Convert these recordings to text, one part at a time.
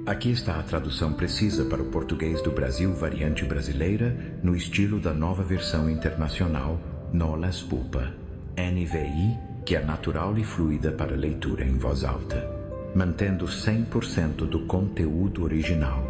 Aqui está a tradução precisa para o português do Brasil, variante brasileira, no estilo da nova versão internacional, Nolas Pulpa, NVI, que é natural e fluida para leitura em voz alta, mantendo 100% do conteúdo original,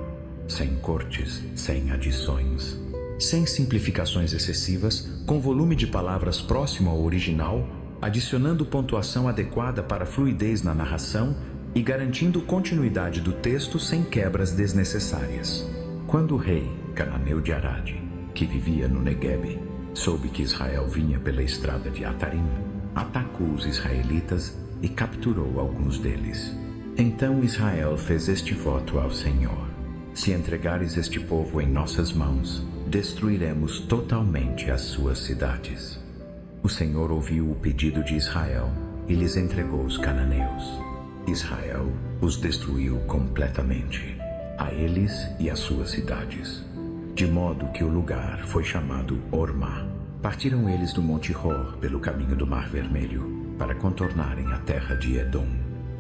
sem cortes, sem adições, sem simplificações excessivas, com volume de palavras próximo ao original, adicionando pontuação adequada para fluidez na narração e garantindo continuidade do texto sem quebras desnecessárias. Quando o rei cananeu de Arad, que vivia no Negueb, soube que Israel vinha pela estrada de Atarim, atacou os israelitas e capturou alguns deles. Então Israel fez este voto ao Senhor: se entregares este povo em nossas mãos, destruiremos totalmente as suas cidades. O Senhor ouviu o pedido de Israel e lhes entregou os cananeus. Israel os destruiu completamente, a eles e as suas cidades, de modo que o lugar foi chamado Ormá. Partiram eles do Monte Hor pelo caminho do Mar Vermelho, para contornarem a terra de Edom.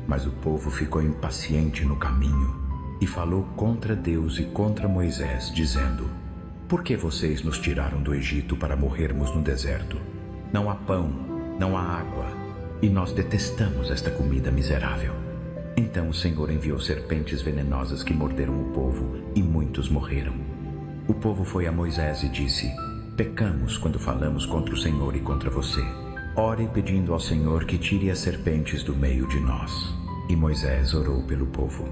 Mas o povo ficou impaciente no caminho e falou contra Deus e contra Moisés, dizendo: por que vocês nos tiraram do Egito para morrermos no deserto? Não há pão, não há água, e nós detestamos esta comida miserável. Então o Senhor enviou serpentes venenosas que morderam o povo, e muitos morreram. O povo foi a Moisés e disse: pecamos quando falamos contra o Senhor e contra você. Ore pedindo ao Senhor que tire as serpentes do meio de nós. E Moisés orou pelo povo.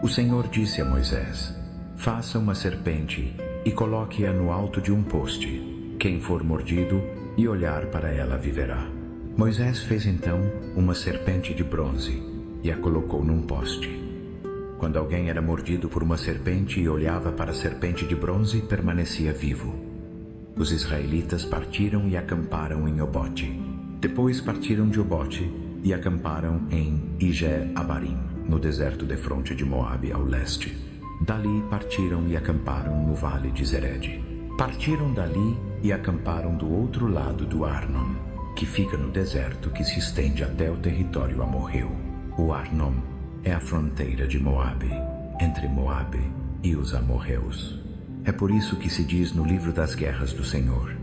O Senhor disse a Moisés: faça uma serpente e coloque-a no alto de um poste. Quem for mordido e olhar para ela viverá. Moisés fez então uma serpente de bronze e a colocou num poste. Quando alguém era mordido por uma serpente e olhava para a serpente de bronze, permanecia vivo. Os israelitas partiram e acamparam em Obote. Depois partiram de Obote e acamparam em Ije-Abarim, no deserto defronte de Moabe, ao leste. Dali partiram e acamparam no vale de Zered. Partiram dali e acamparam do outro lado do Arnon, que fica no deserto que se estende até o território amorreu. O Arnon é a fronteira de Moabe, entre Moabe e os amorreus. É por isso que se diz no livro das guerras do Senhor: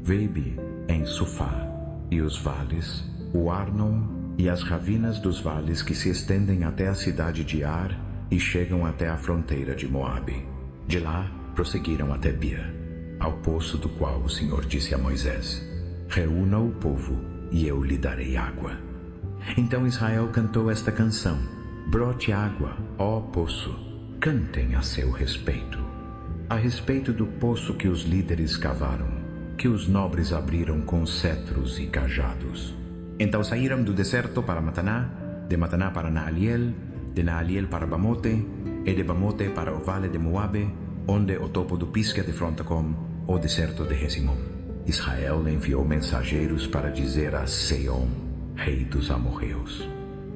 Vebe em Sufá, e os vales, o Arnon e as ravinas dos vales que se estendem até a cidade de Ar e chegam até a fronteira de Moabe. De lá prosseguiram até Bia, ao poço do qual o Senhor disse a Moisés: reúna o povo e eu lhe darei água. Então Israel cantou esta canção: brote água, ó poço, cantem a seu respeito. A respeito do poço que os líderes cavaram, que os nobres abriram com cetros e cajados. Então saíram do deserto para Mataná, de Mataná para Naaliel, de Naaliel para Bamote, e de Bamote para o vale de Moabe, onde o topo do Pisga defronta com o deserto de Resimon. Israel enviou mensageiros para dizer a Sehom, rei dos amorreus: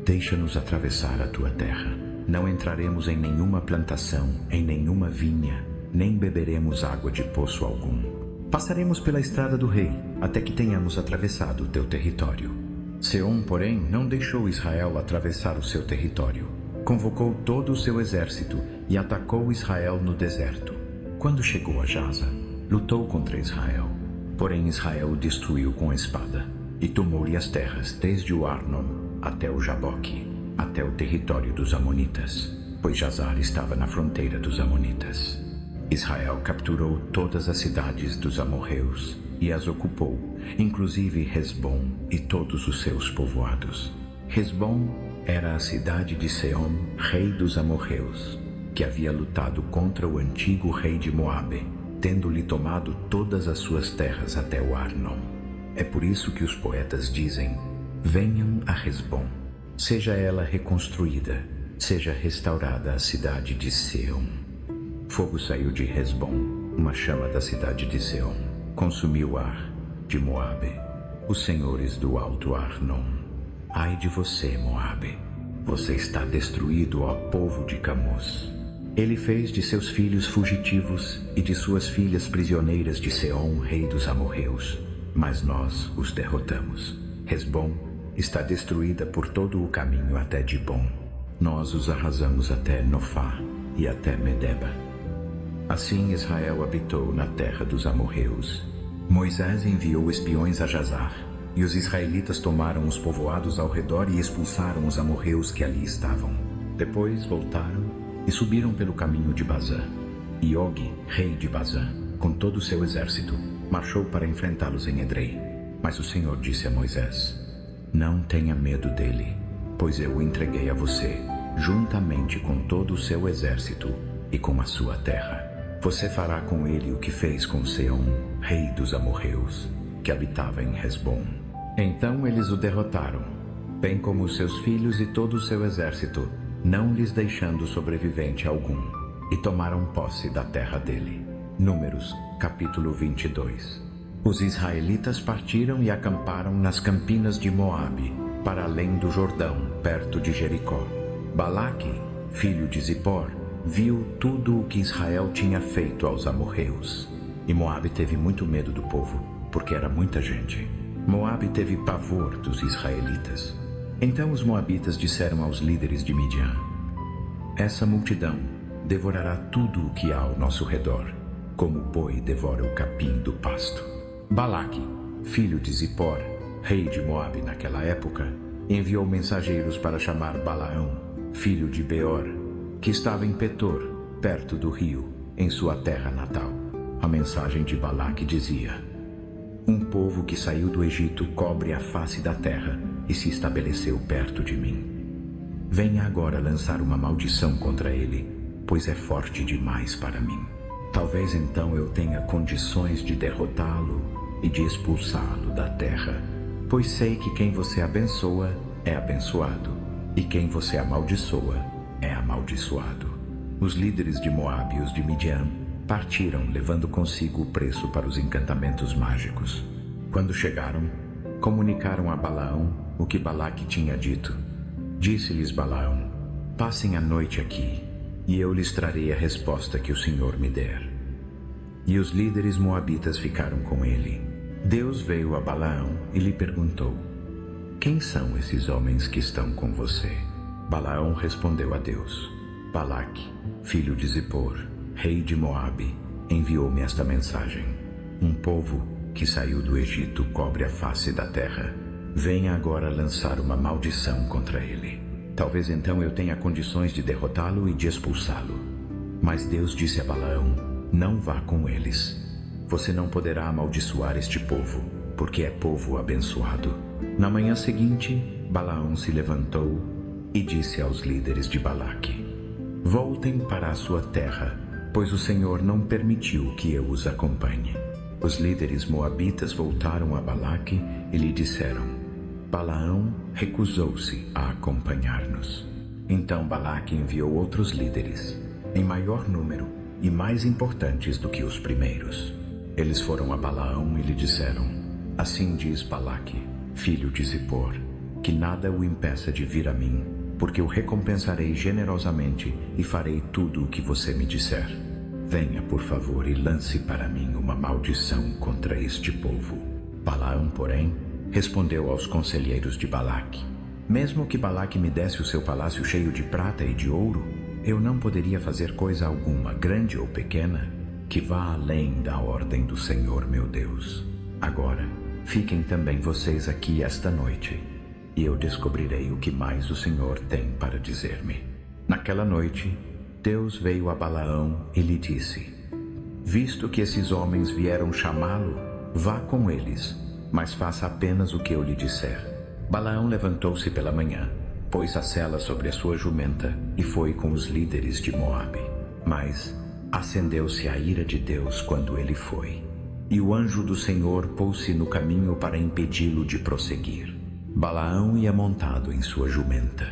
deixa-nos atravessar a tua terra. Não entraremos em nenhuma plantação, em nenhuma vinha, nem beberemos água de poço algum. Passaremos pela estrada do rei, até que tenhamos atravessado o teu território. Sehom, porém, não deixou Israel atravessar o seu território. Convocou todo o seu exército e atacou Israel no deserto. Quando chegou a Jaza, lutou contra Israel. Porém Israel o destruiu com a espada, e tomou-lhe as terras desde o Arnon até o Jaboque, até o território dos Amonitas, pois Jazar estava na fronteira dos Amonitas. Israel capturou todas as cidades dos amorreus e as ocupou, inclusive Hesbom e todos os seus povoados. Hesbom era a cidade de Sehom, rei dos amorreus, que havia lutado contra o antigo rei de Moabe, tendo-lhe tomado todas as suas terras até o Arnon. É por isso que os poetas dizem: venham a Hesbom, seja ela reconstruída, seja restaurada a cidade de Sehom. Fogo saiu de Hesbom, uma chama da cidade de Sehom, consumiu Ar, de Moabe, os senhores do alto Arnon. Ai de você, Moabe, você está destruído, ó povo de Camós. Ele fez de seus filhos fugitivos e de suas filhas prisioneiras de Sehom, rei dos amorreus, mas nós os derrotamos. Hesbom está destruída por todo o caminho até Dibom. Nós os arrasamos até Nofá, e até Medeba. Assim Israel habitou na terra dos amorreus. Moisés enviou espiões a Jazar, e os israelitas tomaram os povoados ao redor e expulsaram os amorreus que ali estavam. Depois voltaram e subiram pelo caminho de Bazã. E Og, rei de Bazã, com todo o seu exército, marchou para enfrentá-los em Edrei. Mas o Senhor disse a Moisés: Não tenha medo dele, pois eu o entreguei a você, juntamente com todo o seu exército e com a sua terra. Você fará com ele o que fez com Seom, rei dos amorreus, que habitava em Hesbom. Então eles o derrotaram, bem como os seus filhos e todo o seu exército, não lhes deixando sobrevivente algum, e tomaram posse da terra dele. Números, capítulo 22. Os israelitas partiram e acamparam nas campinas de Moabe, para além do Jordão, perto de Jericó. Balaque, filho de Zippor, viu tudo o que Israel tinha feito aos amorreus. E Moabe teve muito medo do povo, porque era muita gente. Moabe teve pavor dos israelitas. Então os moabitas disseram aos líderes de Midian: Essa multidão devorará tudo o que há ao nosso redor, como o boi devora o capim do pasto. Balaque, filho de Zippor, rei de Moabe naquela época, enviou mensageiros para chamar Balaão, filho de Beor, que estava em Petor, perto do rio, em sua terra natal. A mensagem de Balaque dizia: Um povo que saiu do Egito cobre a face da terra e se estabeleceu perto de mim. Venha agora lançar uma maldição contra ele, pois é forte demais para mim. Talvez então eu tenha condições de derrotá-lo e de expulsá-lo da terra, pois sei que quem você abençoa é abençoado, e quem você amaldiçoa é amaldiçoado. Os líderes de Moabe e os de Midian partiram, levando consigo o preço para os encantamentos mágicos. Quando chegaram, comunicaram a Balaão o que Balaque tinha dito. Disse-lhes Balaão: Passem a noite aqui, e eu lhes trarei a resposta que o Senhor me der. E os líderes moabitas ficaram com ele. Deus veio a Balaão e lhe perguntou: Quem são esses homens que estão com você? Balaão respondeu a Deus: Balaque, filho de Zippor, rei de Moabe, enviou-me esta mensagem: Um povo que saiu do Egito cobre a face da terra. Venha agora lançar uma maldição contra ele. Talvez então eu tenha condições de derrotá-lo e de expulsá-lo. Mas Deus disse a Balaão: Não vá com eles. Você não poderá amaldiçoar este povo, porque é povo abençoado. Na manhã seguinte, Balaão se levantou e disse aos líderes de Balaque: Voltem para a sua terra, pois o Senhor não permitiu que eu os acompanhe. Os líderes moabitas voltaram a Balaque e lhe disseram: Balaão recusou-se a acompanhar-nos. Então Balaque enviou outros líderes, em maior número e mais importantes do que os primeiros. Eles foram a Balaão e lhe disseram: Assim diz Balaque, filho de Zippor, que nada o impeça de vir a mim, porque o recompensarei generosamente e farei tudo o que você me disser. Venha, por favor, e lance para mim uma maldição contra este povo. Balaão, porém, respondeu aos conselheiros de Balaque: Mesmo que Balaque me desse o seu palácio cheio de prata e de ouro, eu não poderia fazer coisa alguma, grande ou pequena, que vá além da ordem do Senhor meu Deus. Agora, fiquem também vocês aqui esta noite, e eu descobrirei o que mais o Senhor tem para dizer-me. Naquela noite, Deus veio a Balaão e lhe disse: Visto que esses homens vieram chamá-lo, vá com eles, mas faça apenas o que eu lhe disser. Balaão levantou-se pela manhã, pôs a sela sobre a sua jumenta e foi com os líderes de Moabe. Mas acendeu-se a ira de Deus quando ele foi, e o anjo do Senhor pôs-se no caminho para impedi-lo de prosseguir. Balaão ia montado em sua jumenta,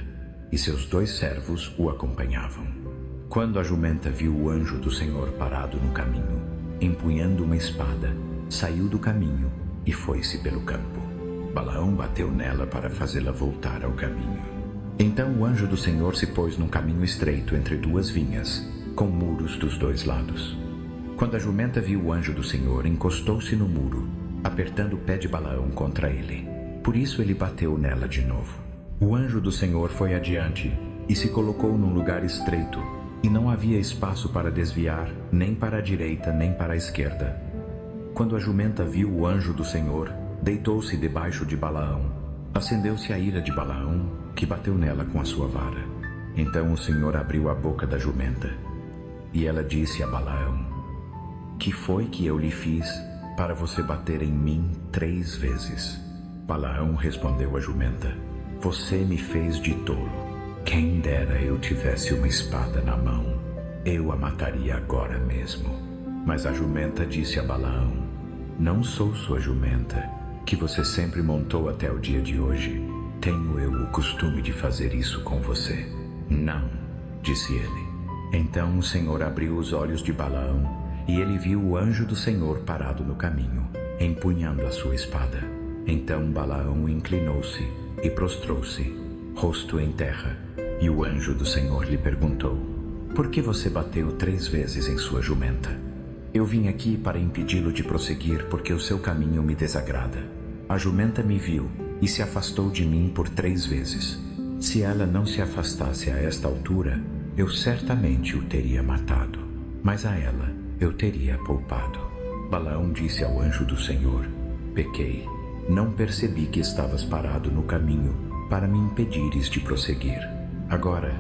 e seus 2 servos o acompanhavam. Quando a jumenta viu o anjo do Senhor parado no caminho, empunhando uma espada, saiu do caminho e foi-se pelo campo. Balaão bateu nela para fazê-la voltar ao caminho. Então o anjo do Senhor se pôs num caminho estreito entre 2 vinhas, com muros dos 2 lados. Quando a jumenta viu o anjo do Senhor, encostou-se no muro, apertando o pé de Balaão contra ele. Por isso ele bateu nela de novo. O anjo do Senhor foi adiante e se colocou num lugar estreito, e não havia espaço para desviar, nem para a direita, nem para a esquerda. Quando a jumenta viu o anjo do Senhor, deitou-se debaixo de Balaão. Acendeu-se a ira de Balaão, que bateu nela com a sua vara. Então o Senhor abriu a boca da jumenta, e ela disse a Balaão: que foi que eu lhe fiz para você bater em mim 3 vezes? Balaão respondeu à jumenta: você me fez de tolo. Quem dera eu tivesse uma espada na mão, eu a mataria agora mesmo. Mas a jumenta disse a Balaão: não sou sua jumenta, que você sempre montou até o dia de hoje. Tenho eu o costume de fazer isso com você? Não, disse ele. Então o Senhor abriu os olhos de Balaão, e ele viu o anjo do Senhor parado no caminho, empunhando a sua espada. Então Balaão inclinou-se e prostrou-se, rosto em terra, e o anjo do Senhor lhe perguntou: por que você bateu 3 vezes em sua jumenta? Eu vim aqui para impedi-lo de prosseguir, porque o seu caminho me desagrada. A jumenta me viu e se afastou de mim por 3 vezes. Se ela não se afastasse a esta altura, eu certamente o teria matado, mas a ela eu teria poupado. Balaão disse ao anjo do Senhor: pequei, não percebi que estavas parado no caminho para me impedires de prosseguir. Agora,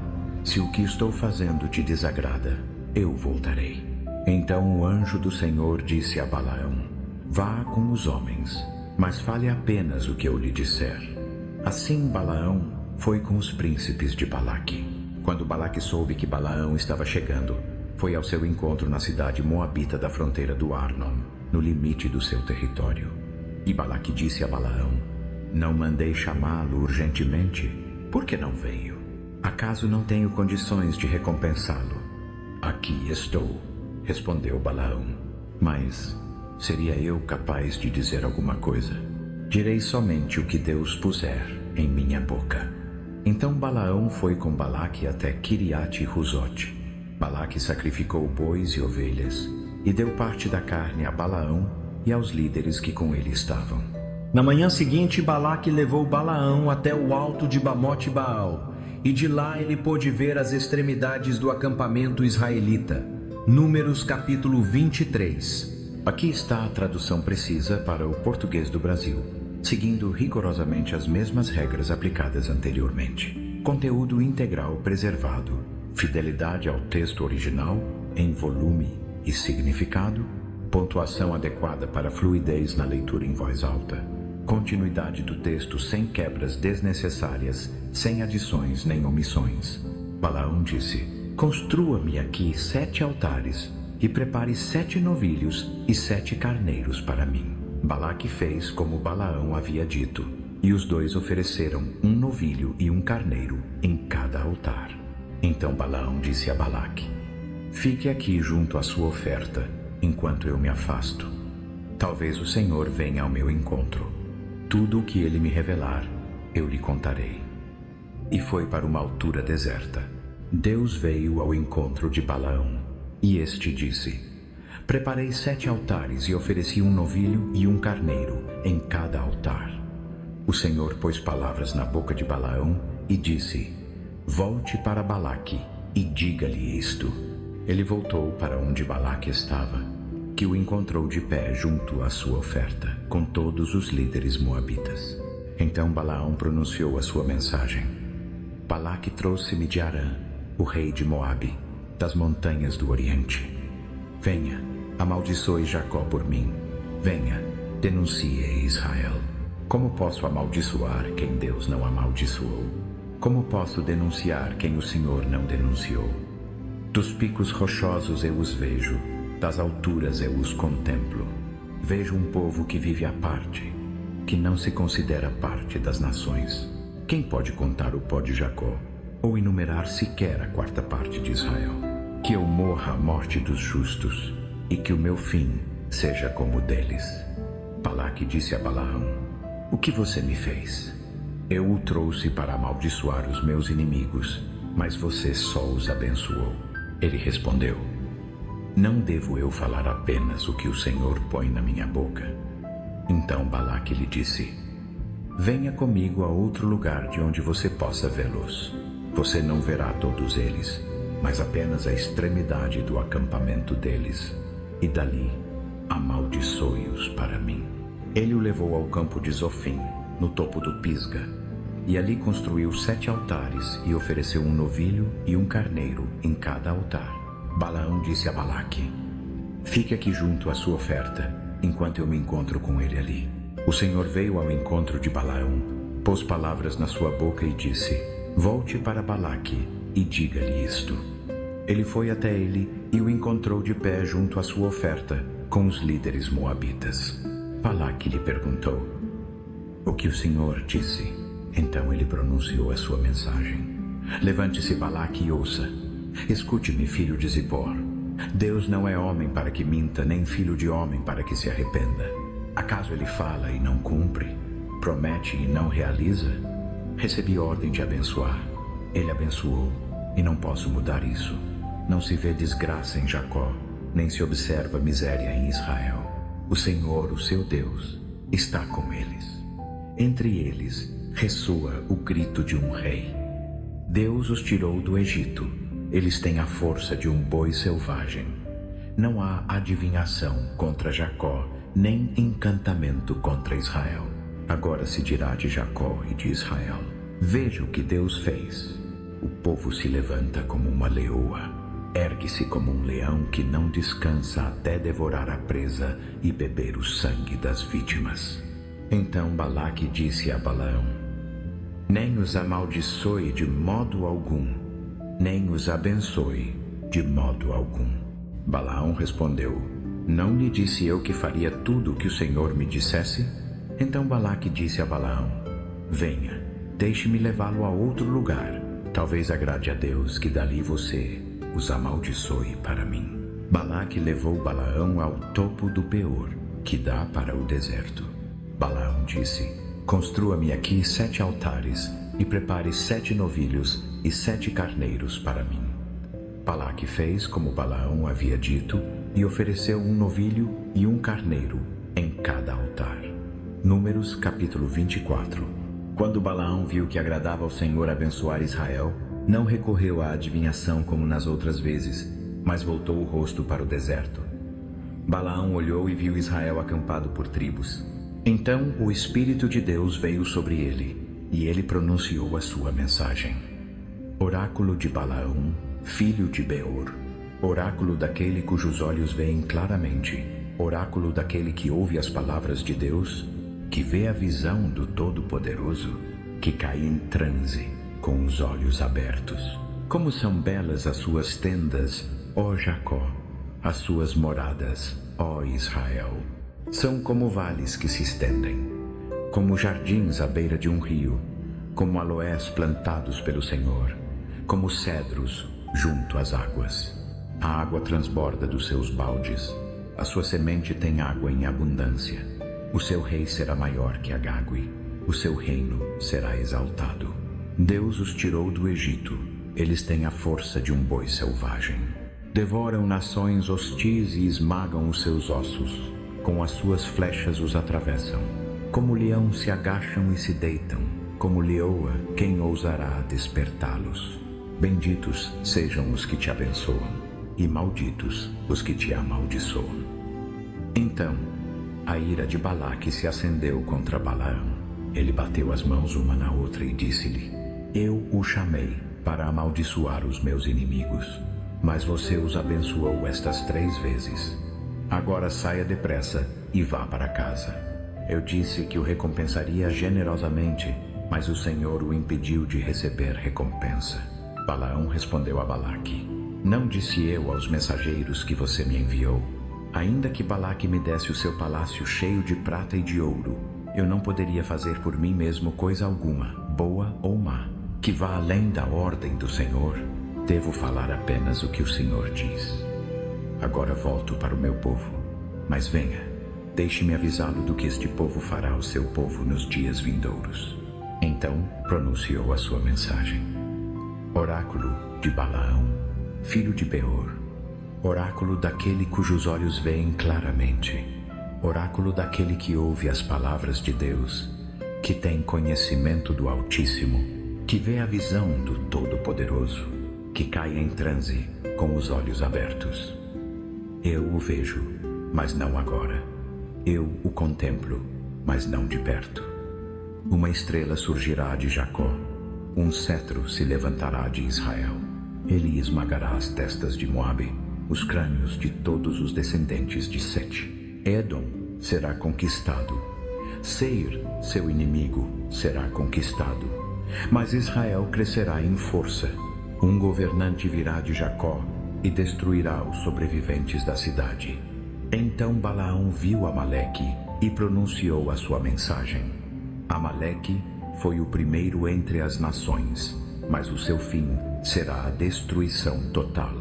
se o que estou fazendo te desagrada, eu voltarei. Então o anjo do Senhor disse a Balaão: vá com os homens, mas fale apenas o que eu lhe disser. Assim Balaão foi com os príncipes de Balaque. Quando Balaque soube que Balaão estava chegando, foi ao seu encontro na cidade moabita da fronteira do Arnon, no limite do seu território. E Balaque disse a Balaão: não mandei chamá-lo urgentemente? Por que não veio? Acaso não tenho condições de recompensá-lo? Aqui estou, respondeu Balaão. Mas seria eu capaz de dizer alguma coisa? Direi somente o que Deus puser em minha boca. Então Balaão foi com Balaque até Quiriate-Huzote. Balaque sacrificou bois e ovelhas, e deu parte da carne a Balaão e aos líderes que com ele estavam. Na manhã seguinte, Balaque levou Balaão até o alto de Bamote-Baal, e de lá ele pôde ver as extremidades do acampamento israelita. Números capítulo 23. Aqui está a tradução precisa para o português do Brasil, seguindo rigorosamente as mesmas regras aplicadas anteriormente. Conteúdo integral preservado, fidelidade ao texto original em volume e significado, pontuação adequada para fluidez na leitura em voz alta, continuidade do texto sem quebras desnecessárias, sem adições nem omissões. Balaão disse: construa-me aqui 7 altares e prepare 7 novilhos e 7 carneiros para mim. Balaque fez como Balaão havia dito, e os 2 ofereceram um novilho e um carneiro em cada altar. Então Balaão disse a Balaque: fique aqui junto à sua oferta, enquanto eu me afasto. Talvez o Senhor venha ao meu encontro. Tudo o que ele me revelar, eu lhe contarei. E foi para uma altura deserta. Deus veio ao encontro de Balaão, e este disse: preparei 7 altares e ofereci um novilho e um carneiro em cada altar. O Senhor pôs palavras na boca de Balaão e disse: volte para Balaque e diga-lhe isto. Ele voltou para onde Balaque estava, que o encontrou de pé junto à sua oferta, com todos os líderes moabitas. Então Balaão pronunciou a sua mensagem: Balaque trouxe-me de Arã, o rei de Moabe, das montanhas do Oriente. Venha, amaldiçoe Jacó por mim. Venha, denuncie Israel. Como posso amaldiçoar quem Deus não amaldiçoou? Como posso denunciar quem o Senhor não denunciou? Dos picos rochosos eu os vejo, das alturas eu os contemplo. Vejo um povo que vive à parte, que não se considera parte das nações. Quem pode contar o pó de Jacó, ou enumerar sequer a 4ª parte de Israel? Que eu morra a morte dos justos, e que o meu fim seja como o deles. Balaque disse a Balaão: o que você me fez? Eu o trouxe para amaldiçoar os meus inimigos, mas você só os abençoou. Ele respondeu: não devo eu falar apenas o que o Senhor põe na minha boca? Então Balaque lhe disse: venha comigo a outro lugar de onde você possa vê-los. Você não verá todos eles, mas apenas a extremidade do acampamento deles, e dali amaldiçoe-os para mim. Ele o levou ao campo de Zofim, no topo do Pisga, e ali construiu 7 altares e ofereceu um novilho e um carneiro em cada altar. Balaão disse a Balaque: fique aqui junto à sua oferta, enquanto eu me encontro com ele ali. O Senhor veio ao encontro de Balaão, pôs palavras na sua boca e disse: volte para Balaque e diga-lhe isto. Ele foi até ele e o encontrou de pé junto à sua oferta, com os líderes moabitas. Balaque lhe perguntou: o que o Senhor disse? Então ele pronunciou a sua mensagem. Levante-se, Balaque, e ouça. Escute-me, filho de Zippor. Deus não é homem para que minta, nem filho de homem para que se arrependa. Acaso ele fala e não cumpre? Promete e não realiza? Recebi ordem de abençoar. Ele abençoou, e não posso mudar isso. Não se vê desgraça em Jacó, nem se observa miséria em Israel. O Senhor, o seu Deus, está com eles. Entre eles ressoa o grito de um rei. Deus os tirou do Egito. Eles têm a força de um boi selvagem. Não há adivinhação contra Jacó, nem encantamento contra Israel. Agora se dirá de Jacó e de Israel: veja o que Deus fez. O povo se levanta como uma leoa, ergue-se como um leão que não descansa até devorar a presa e beber o sangue das vítimas. Então Balaque disse a Balaão: nem os amaldiçoe de modo algum, nem os abençoe de modo algum. Balaão respondeu: não lhe disse eu que faria tudo o que o Senhor me dissesse? Então Balaque disse a Balaão: venha, deixe-me levá-lo a outro lugar. Talvez agrade a Deus que dali você os amaldiçoe para mim. Balaque levou Balaão ao topo do Peor, que dá para o deserto. Balaão disse: construa-me aqui 7 altares e prepare 7 novilhos e 7 carneiros para mim. Balaque fez como Balaão havia dito e ofereceu um novilho e um carneiro em cada altar. Números capítulo 24. Quando Balaão viu que agradava ao Senhor abençoar Israel, não recorreu à adivinhação como nas outras vezes, mas voltou o rosto para o deserto. Balaão olhou e viu Israel acampado por tribos. Então o Espírito de Deus veio sobre ele, e ele pronunciou a sua mensagem. Oráculo de Balaão, filho de Beor, oráculo daquele cujos olhos veem claramente, oráculo daquele que ouve as palavras de Deus, que vê a visão do Todo-Poderoso, que cai em transe com os olhos abertos. Como são belas as suas tendas, ó Jacó, as suas moradas, ó Israel. São como vales que se estendem, como jardins à beira de um rio, como aloés plantados pelo Senhor, como cedros junto às águas. A água transborda dos seus baldes, a sua semente tem água em abundância. O seu rei será maior que Agag, o seu reino será exaltado. Deus os tirou do Egito, eles têm a força de um boi selvagem. Devoram nações hostis e esmagam os seus ossos, com as suas flechas os atravessam. Como leão se agacham e se deitam, como leoa, quem ousará despertá-los? Benditos sejam os que te abençoam, e malditos os que te amaldiçoam. Então a ira de Balaque se acendeu contra Balaão. Ele bateu as mãos uma na outra e disse-lhe: eu o chamei para amaldiçoar os meus inimigos, mas você os abençoou estas 3 vezes. Agora saia depressa e vá para casa. Eu disse que o recompensaria generosamente, mas o Senhor o impediu de receber recompensa. Balaão respondeu a Balaque: não disse eu aos mensageiros que você me enviou? Ainda que Balaque me desse o seu palácio cheio de prata e de ouro, eu não poderia fazer por mim mesmo coisa alguma, boa ou má, que vá além da ordem do Senhor. Devo falar apenas o que o Senhor diz. Agora volto para o meu povo, mas venha, deixe-me avisá-lo do que este povo fará ao seu povo nos dias vindouros. Então pronunciou a sua mensagem. Oráculo de Balaão, filho de Beor, oráculo daquele cujos olhos veem claramente, oráculo daquele que ouve as palavras de Deus, que tem conhecimento do Altíssimo, que vê a visão do Todo-Poderoso. que cai em transe com os olhos abertos. Eu o vejo, mas não agora. Eu o contemplo, mas não de perto. Uma estrela surgirá de Jacó, um cetro se levantará de Israel. Ele esmagará as testas de Moabe, os crânios de todos os descendentes de Sete. Edom será conquistado. Seir, seu inimigo, será conquistado. Mas Israel crescerá em força. Um governante virá de Jacó e destruirá os sobreviventes da cidade. Então Balaão viu Amaleque e pronunciou a sua mensagem. Amaleque foi o primeiro entre as nações, mas o seu fim será a destruição total.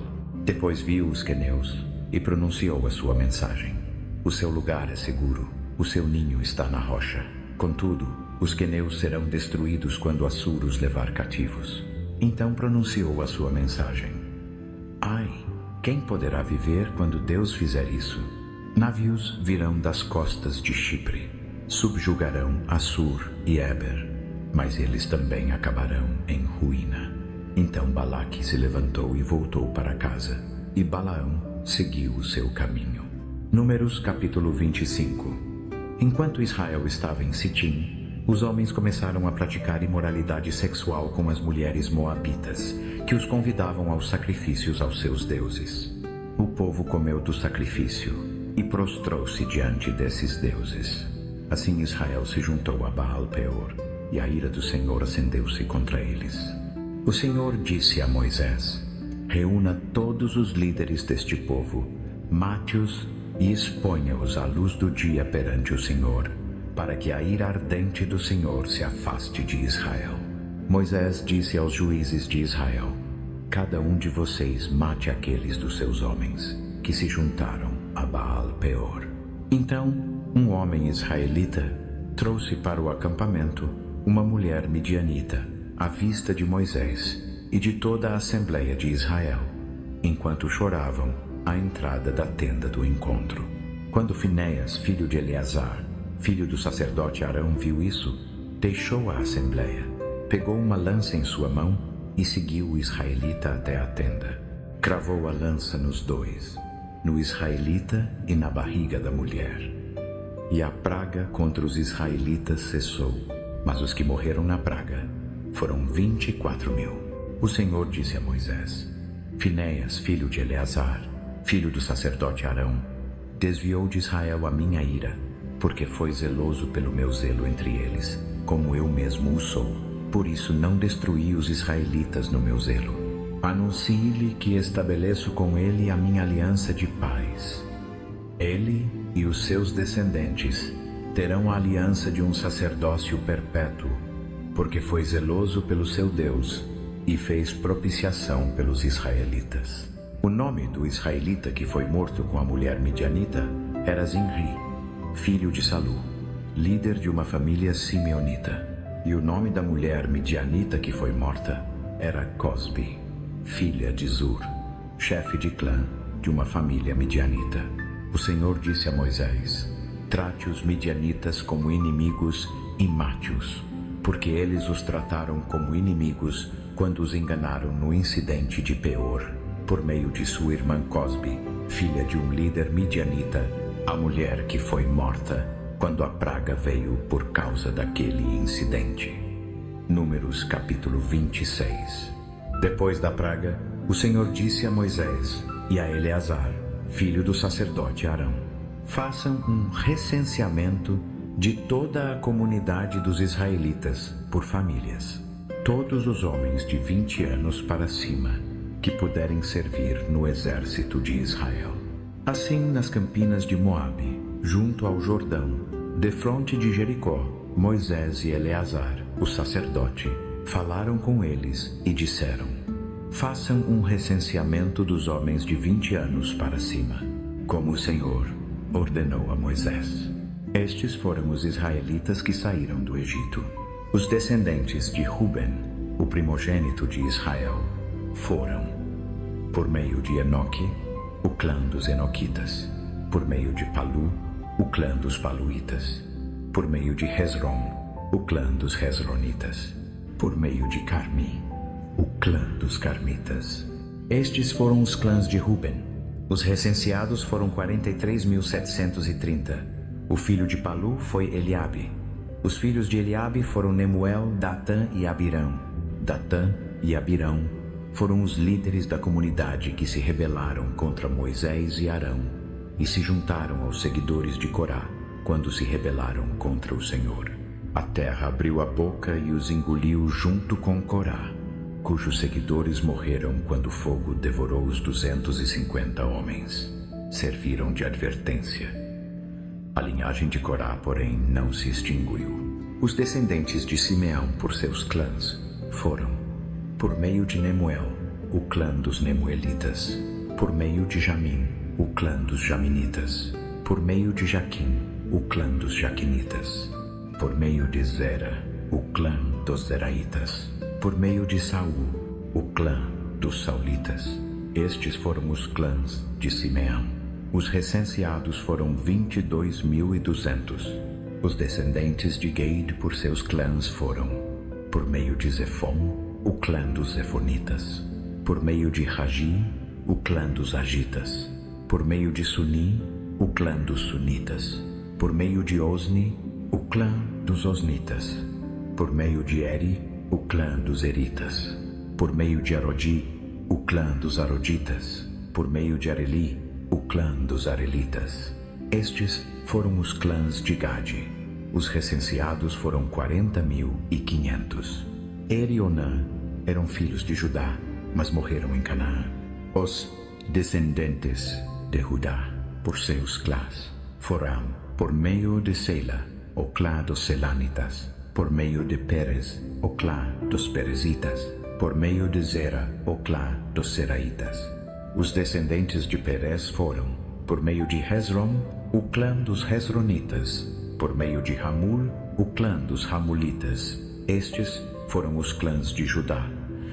Depois viu os queneus e pronunciou a sua mensagem. O seu lugar é seguro, o seu ninho está na rocha. Contudo, os queneus serão destruídos quando Assur os levar cativos. Então pronunciou a sua mensagem. Ai, quem poderá viver quando Deus fizer isso? Navios virão das costas de Chipre, subjugarão Assur e Eber, mas eles também acabarão em ruína. Então Balaque se levantou e voltou para casa, e Balaão seguiu o seu caminho. Números capítulo 25. Enquanto Israel estava em Sitim, os homens começaram a praticar imoralidade sexual com as mulheres moabitas, que os convidavam aos sacrifícios aos seus deuses. O povo comeu do sacrifício e prostrou-se diante desses deuses. Assim Israel se juntou a Baal-Peor, e a ira do Senhor acendeu-se contra eles. O Senhor disse a Moisés: reúna todos os líderes deste povo, mate-os e exponha-os à luz do dia perante o Senhor, para que a ira ardente do Senhor se afaste de Israel. Moisés disse aos juízes de Israel: cada um de vocês mate aqueles dos seus homens, que se juntaram a Baal-Peor. Então, um homem israelita trouxe para o acampamento uma mulher midianita, à vista de Moisés e de toda a Assembleia de Israel, enquanto choravam à entrada da tenda do encontro. Quando Finéias, filho de Eleazar, filho do sacerdote Arão, viu isso, deixou a Assembleia, pegou uma lança em sua mão e seguiu o israelita até a tenda. Cravou a lança nos dois, no israelita e na barriga da mulher. E a praga contra os israelitas cessou, mas os que morreram na praga foram 24.000. O Senhor disse a Moisés: Finéias, filho de Eleazar, filho do sacerdote Arão, desviou de Israel a minha ira, porque foi zeloso pelo meu zelo entre eles, como eu mesmo o sou. Por isso não destruí os israelitas no meu zelo. Anuncie-lhe que estabeleço com ele a minha aliança de paz. Ele e os seus descendentes terão a aliança de um sacerdócio perpétuo, porque foi zeloso pelo seu Deus e fez propiciação pelos israelitas. O nome do israelita que foi morto com a mulher midianita era Zinri, filho de Salu, líder de uma família simeonita. E o nome da mulher midianita que foi morta era Cosbi, filha de Zur, chefe de clã de uma família midianita. O Senhor disse a Moisés: trate os midianitas como inimigos e mate-os, porque eles os trataram como inimigos quando os enganaram no incidente de Peor, por meio de sua irmã Cosbi, filha de um líder midianita, a mulher que foi morta quando a praga veio por causa daquele incidente. Números capítulo 26. Depois da praga, o Senhor disse a Moisés e a Eleazar, filho do sacerdote Arão: façam um recenseamento de toda a comunidade dos israelitas por famílias, todos os homens de 20 anos para cima, que puderem servir no exército de Israel. Assim, nas campinas de Moabe, junto ao Jordão, defronte de Jericó, Moisés e Eleazar, o sacerdote, falaram com eles e disseram: façam um recenseamento dos homens de 20 anos para cima, como o Senhor ordenou a Moisés. Estes foram os israelitas que saíram do Egito. Os descendentes de Ruben, o primogênito de Israel, foram, por meio de Enoque, o clã dos Enoquitas; por meio de Palu, o clã dos Paluitas; por meio de Hezron, o clã dos Hezronitas; por meio de Carmi, o clã dos Carmitas. Estes foram os clãs de Ruben. Os recenseados foram 43.730. O filho de Palu foi Eliabe. Os filhos de Eliabe foram Nemuel, Datã e Abirão. Datã e Abirão foram os líderes da comunidade que se rebelaram contra Moisés e Arão e se juntaram aos seguidores de Corá quando se rebelaram contra o Senhor. A terra abriu a boca e os engoliu junto com Corá, cujos seguidores morreram quando o fogo devorou os 250 homens. Serviram de advertência. A linhagem de Corá, porém, não se extinguiu. Os descendentes de Simeão por seus clãs foram, por meio de Nemuel, o clã dos Nemuelitas; por meio de Jamim, o clã dos Jaminitas; por meio de Jaquim, o clã dos Jaquinitas; por meio de Zera, o clã dos Zeraitas; por meio de Saul, o clã dos Saulitas. Estes foram os clãs de Simeão. Os recenseados foram 22.200. Os descendentes de Gade por seus clãs foram, por meio de Zefon, o clã dos Zefonitas; por meio de Ragi, o clã dos Agitas; por meio de Suni, o clã dos Sunitas; por meio de Osni, o clã dos Osnitas; por meio de Eri, o clã dos Eritas; por meio de Arodi, o clã dos Aroditas; por meio de Areli, o clã dos Arelitas. Estes foram os clãs de Gade. Os recenseados foram 40.500. Er e Onã eram filhos de Judá, mas morreram em Canaã. Os descendentes de Judá, por seus clãs, foram, por meio de Sela, o clã dos Selanitas; por meio de Pérez, o clã dos Perezitas; por meio de Zera, o clã dos Seraitas. Os descendentes de Perez foram, por meio de Hezron, o clã dos Hezronitas; por meio de Hamul, o clã dos Hamulitas. Estes foram os clãs de Judá.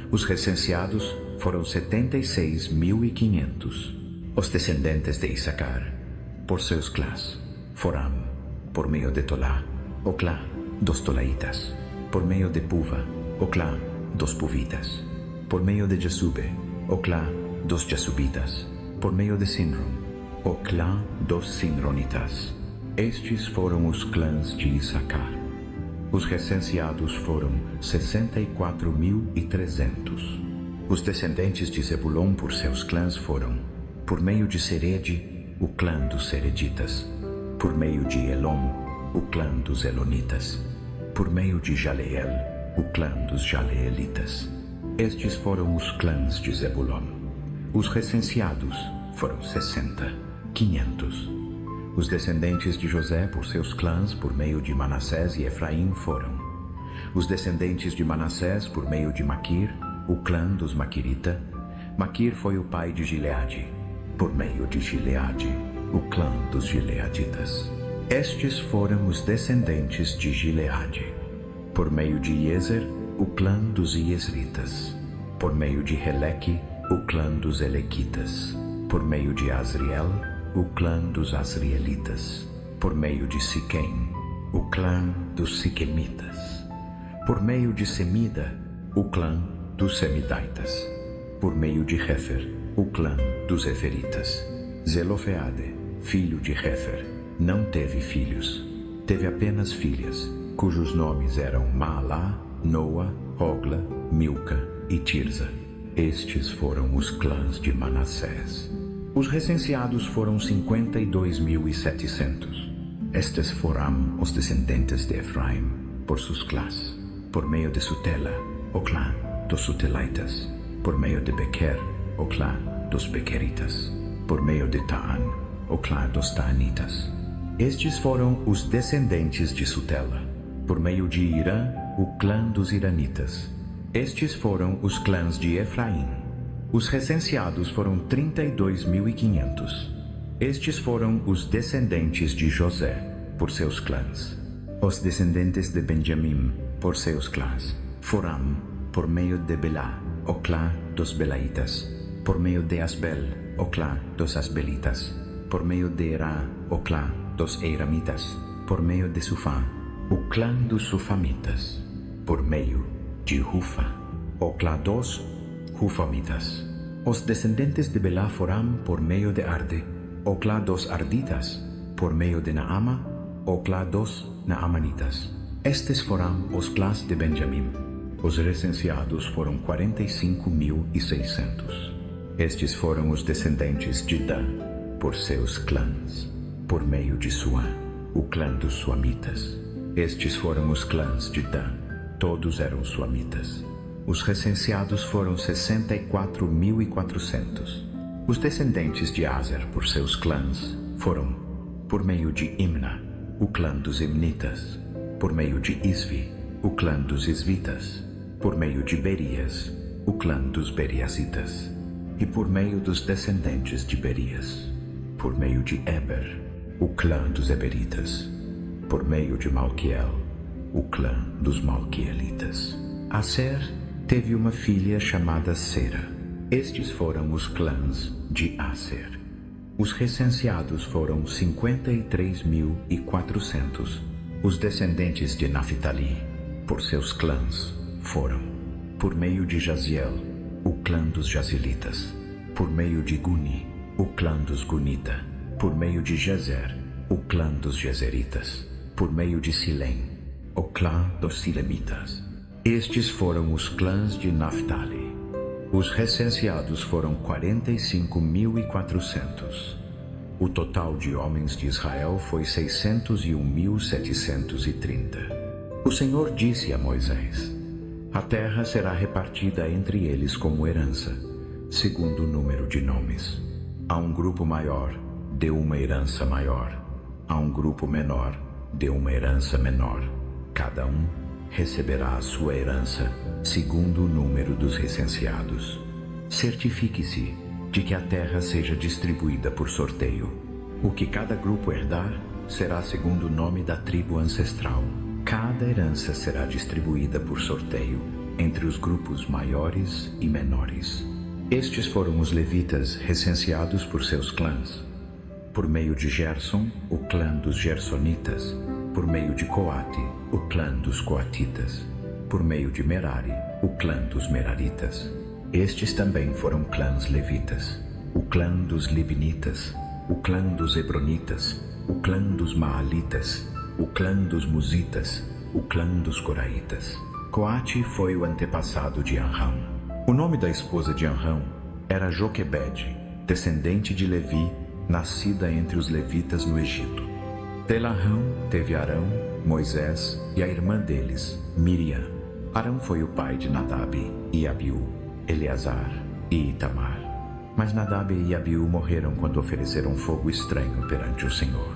Os recenseados foram 76.500. Os descendentes de Issacar, por seus clãs, foram, por meio de Tolá, o clã dos Tolaitas; por meio de Puva, o clã dos Puvitas; por meio de Jasube, o clã dos Jasubitas; por meio de Sinron, o clã dos Sinronitas. Estes foram os clãs de Issacar. Os recenseados foram 64.300. Os descendentes de Zebulon por seus clãs foram, por meio de Serede, o clã dos Sereditas; por meio de Elon, o clã dos Elonitas; por meio de Jaleel, o clã dos Jaleelitas. Estes foram os clãs de Zebulon. Os recenseados foram 60.500. Os descendentes de José por seus clãs, por meio de Manassés e Efraim, foram: os descendentes de Manassés por meio de Maquir, o clã dos Maquirita. Maquir foi o pai de Gileade; por meio de Gileade, o clã dos Gileaditas. Estes foram os descendentes de Gileade. Por meio de Iezer, o clã dos Iesritas; por meio de Heleque, o clã dos Elequitas; por meio de Asriel, o clã dos Asrielitas; por meio de Siquém, o clã dos Siquemitas; por meio de Semida, o clã dos Semidaitas; por meio de Hefer, o clã dos Heferitas. Zelofeade, filho de Hefer, não teve filhos, teve apenas filhas, cujos nomes eram Maalá, Noa, Hogla, Milca e Tirza. Estes foram os clãs de Manassés. Os recenseados foram 52.700. Estes foram os descendentes de Efraim, por seus clãs, por meio de Sutela, o clã dos Sutelaitas; por meio de Bequer, o clã dos Bequeritas; por meio de Taan, o clã dos Taanitas. Estes foram os descendentes de Sutela, por meio de Irã, o clã dos Iranitas. Estes foram os clãs de Efraim. Os recenseados foram 32.500. Estes foram os descendentes de José, por seus clãs. Os descendentes de Benjamim, por seus clãs, foram, por meio de Belá, o clã dos Belaitas; por meio de Asbel, o clã dos Asbelitas; por meio de Erá, o clã dos Eiramitas; por meio de Sufã, o clã dos Sufamitas; por meio de Rufa, Oclá dos Hufamitas. Os descendentes de Belá foram por meio de Arde, Oclá dos Arditas, por meio de Naama, Oclá dos Naamanitas. Estes foram os clãs de Benjamim. Os recenseados foram 45.600. Estes foram os descendentes de Dan, por seus clãs, por meio de Suã, o clã dos Suamitas. Estes foram os clãs de Dan, todos eram Suamitas. Os recenseados foram 64.400. Os descendentes de Aser, por seus clãs, foram, por meio de Imna, o clã dos Imnitas, por meio de Isvi, o clã dos Isvitas, por meio de Berias, o clã dos Beriasitas, e por meio dos descendentes de Berias, por meio de Eber, o clã dos Eberitas, por meio de Malquiel, o clã dos Malquielitas. Aser teve uma filha chamada Sera. Estes foram os clãs de Aser. Os recenseados foram 53.400. Os descendentes de Naphtali, por seus clãs, foram, por meio de Jaziel, o clã dos Jazilitas, por meio de Guni, o clã dos Gunita, por meio de Jezer, o clã dos Jezeritas, por meio de Silém, o clã dos Silemitas. Estes foram os clãs de Naphtali. Os recenseados foram 45.400. O total de homens de Israel foi 601.730. O Senhor disse a Moisés: a terra será repartida entre eles como herança, segundo o número de nomes. A um grupo maior, dê uma herança maior. A um grupo menor, dê uma herança menor. Cada um receberá a sua herança, segundo o número dos recenseados. Certifique-se de que a terra seja distribuída por sorteio. O que cada grupo herdar será segundo o nome da tribo ancestral. Cada herança será distribuída por sorteio entre os grupos maiores e menores. Estes foram os levitas recenseados por seus clãs. Por meio de Gerson, o clã dos Gersonitas. Por meio de Coate, o clã dos Coatitas. Por meio de Merari, o clã dos Meraritas. Estes também foram clãs levitas. O clã dos Libnitas, o clã dos Hebronitas, o clã dos Maalitas, o clã dos Musitas, o clã dos Coraitas. Coate foi o antepassado de Anrão. O nome da esposa de Anrão era Joquebede, descendente de Levi, nascida entre os levitas no Egito. Dela Arão teve Arão, Moisés e a irmã deles, Miriam. Arão foi o pai de Nadab e Abiú, Eleazar e Itamar. Mas Nadab e Abiú morreram quando ofereceram fogo estranho perante o Senhor.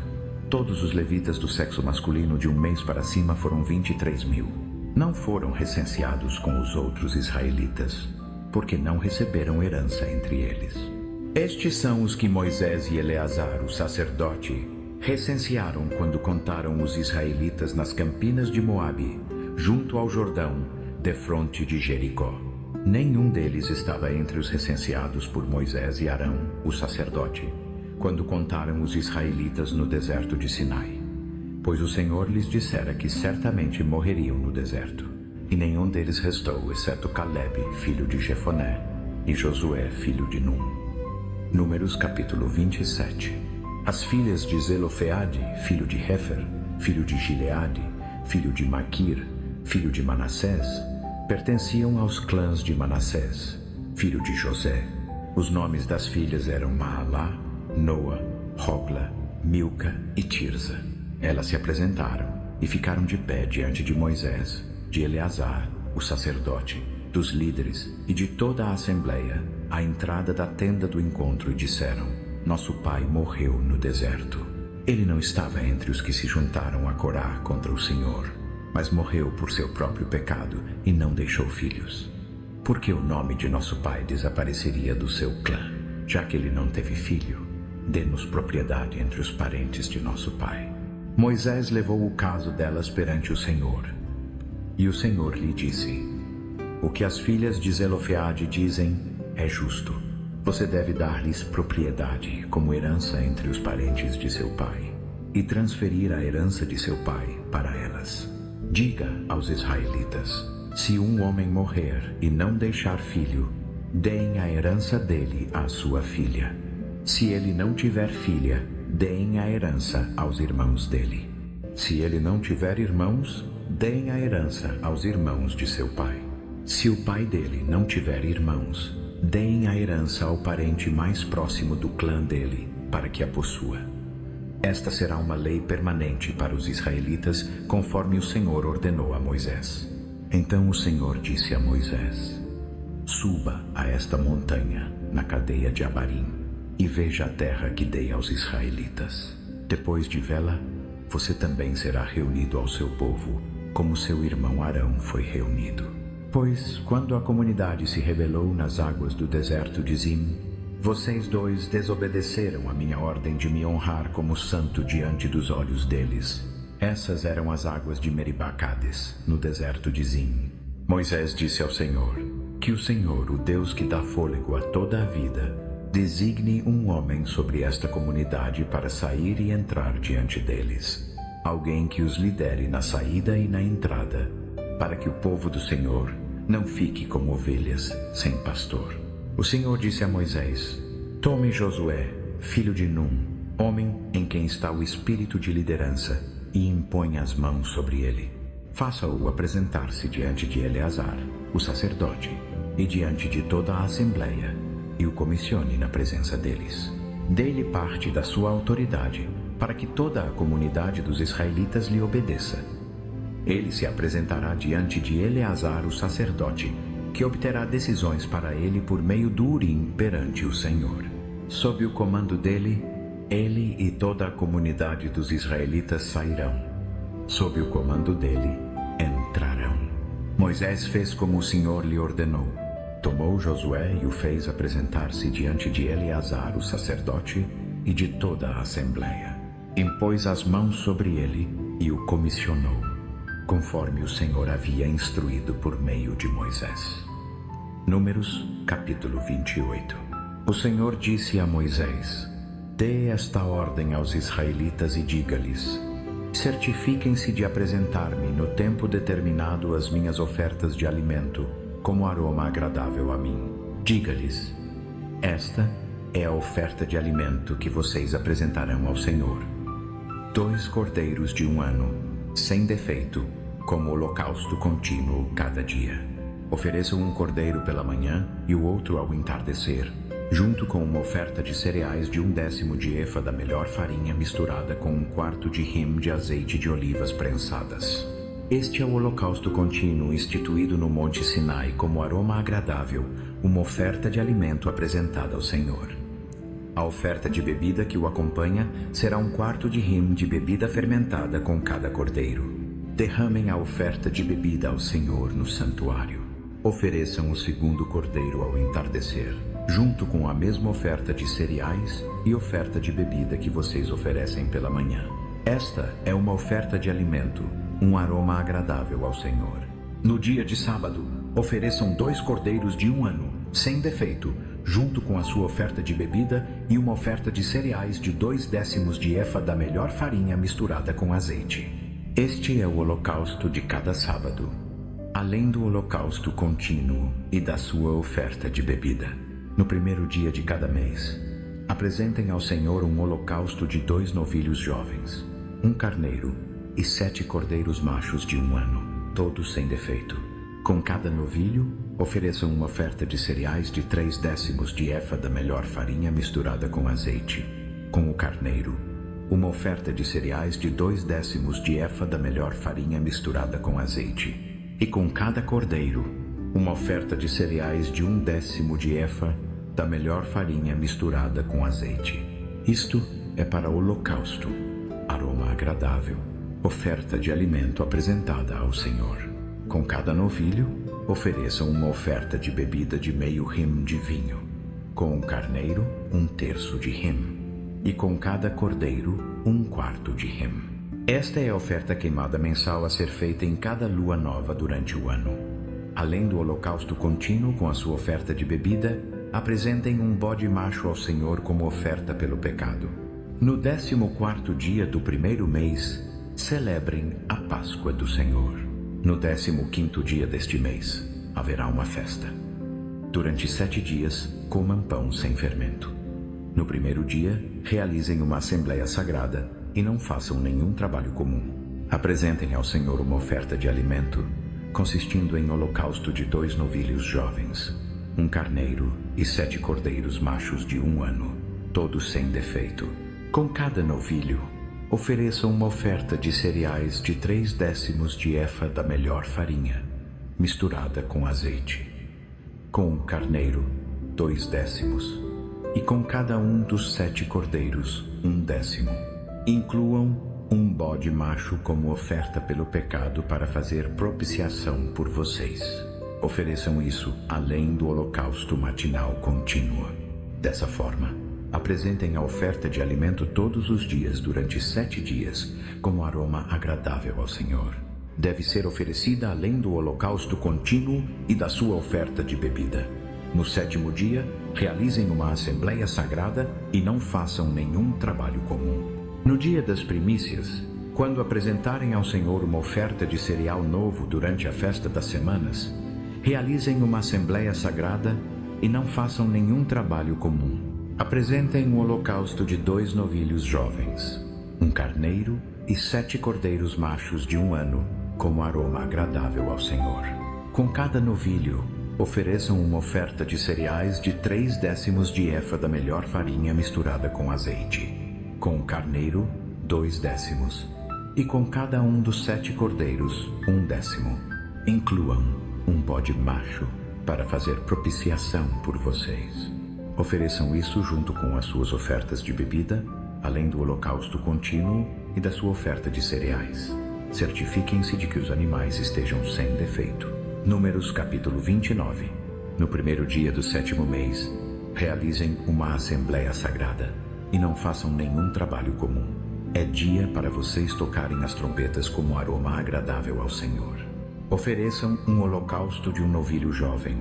Todos os levitas do sexo masculino de um mês para cima foram 23.000. Não foram recenseados com os outros israelitas, porque não receberam herança entre eles. Estes são os que Moisés e Eleazar, o sacerdote, recensearam quando contaram os israelitas nas campinas de Moabe, junto ao Jordão, defronte de Jericó. Nenhum deles estava entre os recenseados por Moisés e Arão, o sacerdote, quando contaram os israelitas no deserto de Sinai. Pois o Senhor lhes dissera que certamente morreriam no deserto. E nenhum deles restou, exceto Calebe, filho de Jefoné, e Josué, filho de Num. Números capítulo 27. As filhas de Zelofeade, filho de Hefer, filho de Gileade, filho de Maquir, filho de Manassés, pertenciam aos clãs de Manassés, filho de José. Os nomes das filhas eram Maalá, Noa, Hogla, Milca e Tirza. Elas se apresentaram e ficaram de pé diante de Moisés, de Eleazar, o sacerdote, dos líderes e de toda a assembleia, à entrada da tenda do encontro, e disseram: nosso pai morreu no deserto. Ele não estava entre os que se juntaram a Corá contra o Senhor, mas morreu por seu próprio pecado e não deixou filhos. Porque o nome de nosso pai desapareceria do seu clã, já que ele não teve filho? Dê-nos propriedade entre os parentes de nosso pai. Moisés levou o caso delas perante o Senhor. E o Senhor lhe disse: o que as filhas de Zelofeade dizem é justo. Você deve dar-lhes propriedade como herança entre os parentes de seu pai, e transferir a herança de seu pai para elas. Diga aos israelitas: Se um homem morrer e não deixar filho, deem a herança dele à sua filha. Se ele não tiver filha, deem a herança aos irmãos dele. Se ele não tiver irmãos, deem a herança aos irmãos de seu pai. Se o pai dele não tiver irmãos, deem a herança ao parente mais próximo do clã dele, para que a possua. Esta será uma lei permanente para os israelitas, conforme o Senhor ordenou a Moisés. Então o Senhor disse a Moisés: Suba a esta montanha, na cadeia de Abarim, e veja a terra que dei aos israelitas. Depois de vê-la, você também será reunido ao seu povo, como seu irmão Arão foi reunido. Pois, quando a comunidade se rebelou nas águas do deserto de Zim, vocês dois desobedeceram a minha ordem de me honrar como santo diante dos olhos deles. Essas eram as águas de Meribá-Cades, no deserto de Zim. Moisés disse ao Senhor: Que o Senhor, o Deus que dá fôlego a toda a vida, designe um homem sobre esta comunidade para sair e entrar diante deles. Alguém que os lidere na saída e na entrada, para que o povo do Senhor não fique como ovelhas sem pastor. O Senhor disse a Moisés: Tome Josué, filho de Num, homem em quem está o espírito de liderança, e imponha as mãos sobre ele. Faça-o apresentar-se diante de Eleazar, o sacerdote, e diante de toda a assembleia, e o comissione na presença deles. Dê-lhe parte da sua autoridade, para que toda a comunidade dos israelitas lhe obedeça. Ele se apresentará diante de Eleazar, o sacerdote, que obterá decisões para ele por meio do Urim perante o Senhor. Sob o comando dele, ele e toda a comunidade dos israelitas sairão. Sob o comando dele, entrarão. Moisés fez como o Senhor lhe ordenou. Tomou Josué e o fez apresentar-se diante de Eleazar, o sacerdote, e de toda a assembleia. Impôs as mãos sobre ele e o comissionou, conforme o Senhor havia instruído por meio de Moisés. Números, capítulo 28. O Senhor disse a Moisés: Dê esta ordem aos israelitas e diga-lhes: Certifiquem-se de apresentar-me no tempo determinado as minhas ofertas de alimento, como aroma agradável a mim. Diga-lhes: Esta é a oferta de alimento que vocês apresentarão ao Senhor. 2 cordeiros de 1 ano, sem defeito, como holocausto contínuo cada dia. Ofereçam um cordeiro pela manhã e o outro ao entardecer, junto com uma oferta de cereais de 1/10 de efa da melhor farinha misturada com 1/4 de hin de azeite de olivas prensadas. Este é o holocausto contínuo instituído no Monte Sinai como aroma agradável, uma oferta de alimento apresentada ao Senhor. A oferta de bebida que o acompanha será 1/4 de hin de bebida fermentada com cada cordeiro. Derramem a oferta de bebida ao Senhor no santuário. Ofereçam o segundo cordeiro ao entardecer, junto com a mesma oferta de cereais e oferta de bebida que vocês oferecem pela manhã. Esta é uma oferta de alimento, um aroma agradável ao Senhor. No dia de sábado, ofereçam 2 cordeiros de 1 ano, sem defeito, junto com a sua oferta de bebida e uma oferta de cereais de 2/10 de efa da melhor farinha misturada com azeite. Este é o holocausto de cada sábado, além do holocausto contínuo e da sua oferta de bebida. No primeiro dia de cada mês, apresentem ao Senhor um holocausto de 2 novilhos jovens, 1 carneiro e 7 cordeiros machos de 1 ano, todos sem defeito. Com cada novilho, ofereçam uma oferta de cereais de 3/10 de efa da melhor farinha misturada com azeite. Com o carneiro, uma oferta de cereais de 2/10 de efa da melhor farinha misturada com azeite. E com cada cordeiro, uma oferta de cereais de 1/10 de efa da melhor farinha misturada com azeite. Isto é para o holocausto, aroma agradável, oferta de alimento apresentada ao Senhor. Com cada novilho, ofereçam uma oferta de bebida de meio hin de vinho. Com o carneiro, 1/3 de hin. E com cada cordeiro, 1/4 de hin. Esta é a oferta queimada mensal a ser feita em cada lua nova durante o ano. Além do holocausto contínuo com a sua oferta de bebida, apresentem um bode macho ao Senhor como oferta pelo pecado. No 14º dia do primeiro mês, celebrem a Páscoa do Senhor. No 15º dia deste mês, haverá uma festa. Durante 7 dias, comam pão sem fermento. No primeiro dia, realizem uma assembleia sagrada e não façam nenhum trabalho comum. Apresentem ao Senhor uma oferta de alimento, consistindo em holocausto de 2 novilhos jovens, um carneiro e 7 cordeiros machos de 1 ano, todos sem defeito. Com cada novilho, ofereçam uma oferta de cereais de 3/10 de efa da melhor farinha, misturada com azeite. Com o carneiro, 2/10, e com cada um dos 7 cordeiros, 1/10. Incluam um bode macho como oferta pelo pecado para fazer propiciação por vocês. Ofereçam isso além do holocausto matinal contínuo. Dessa forma, apresentem a oferta de alimento todos os dias durante 7 dias, como aroma agradável ao Senhor. Deve ser oferecida além do holocausto contínuo e da sua oferta de bebida. No 7º dia, realizem uma assembleia sagrada e não façam nenhum trabalho comum. No dia das primícias, quando apresentarem ao Senhor uma oferta de cereal novo durante a festa das semanas, realizem uma assembleia sagrada e não façam nenhum trabalho comum. Apresentem um holocausto de 2 novilhos jovens, um carneiro e 7 cordeiros machos de 1 ano, como aroma agradável ao Senhor. Com cada novilho, ofereçam uma oferta de cereais de 3/10 de efa da melhor farinha misturada com azeite. Com o carneiro, 2/10, e com cada um dos 7 cordeiros, 1/10. Incluam um bode macho para fazer propiciação por vocês. Ofereçam isso junto com as suas ofertas de bebida, além do holocausto contínuo e da sua oferta de cereais. Certifiquem-se de que os animais estejam sem defeito. Números capítulo 29. No primeiro dia do 7º mês, realizem uma assembleia sagrada e não façam nenhum trabalho comum. É dia para vocês tocarem as trompetas como aroma agradável ao Senhor. Ofereçam um holocausto de um novilho jovem,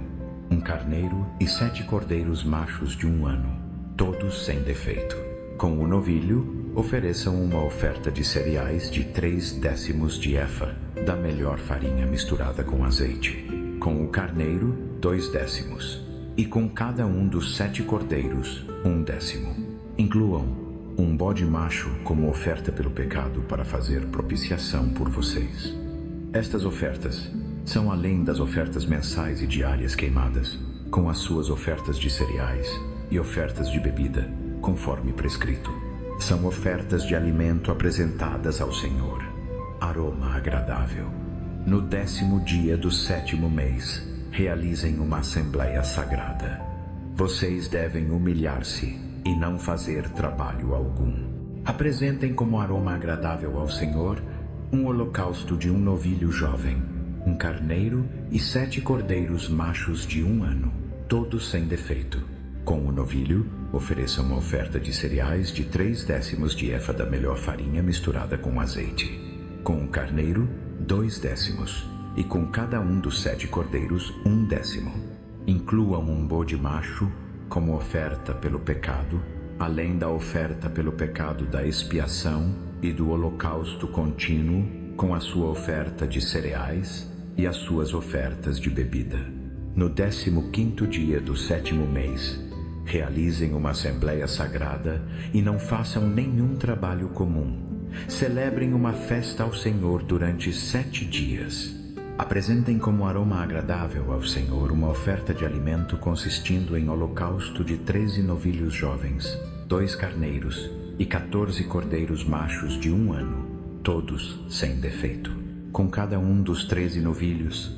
um carneiro e 7 cordeiros machos de 1 ano, todos sem defeito. Com o novilho, ofereçam uma oferta de cereais de 3/10 de efa da melhor farinha misturada com azeite. Com o carneiro, 2/10, e com cada um dos 7 cordeiros, 1/10. Incluam um bode macho como oferta pelo pecado para fazer propiciação por vocês. Estas ofertas são além das ofertas mensais e diárias queimadas, com as suas ofertas de cereais e ofertas de bebida, conforme prescrito. São ofertas de alimento apresentadas ao Senhor, aroma agradável. No 10º dia do 7º mês, realizem uma assembleia sagrada. Vocês devem humilhar-se e não fazer trabalho algum. Apresentem como aroma agradável ao Senhor um holocausto de um novilho jovem, um carneiro e 7 cordeiros machos de 1 ano, todos sem defeito. Com o novilho, ofereçam uma oferta de cereais de 3/10 de efa da melhor farinha misturada com azeite. Com o carneiro, 2/10, e com cada um dos 7 cordeiros, 1/10. Incluam um bode macho como oferta pelo pecado, além da oferta pelo pecado da expiação e do holocausto contínuo, com a sua oferta de cereais e as suas ofertas de bebida. No 15º dia do 7º mês, realizem uma assembleia sagrada e não façam nenhum trabalho comum. Celebrem uma festa ao Senhor durante 7 dias. Apresentem como aroma agradável ao Senhor uma oferta de alimento consistindo em holocausto de 13 novilhos jovens, 2 carneiros e 14 cordeiros machos de 1 ano, todos sem defeito. Com cada um dos 13 novilhos,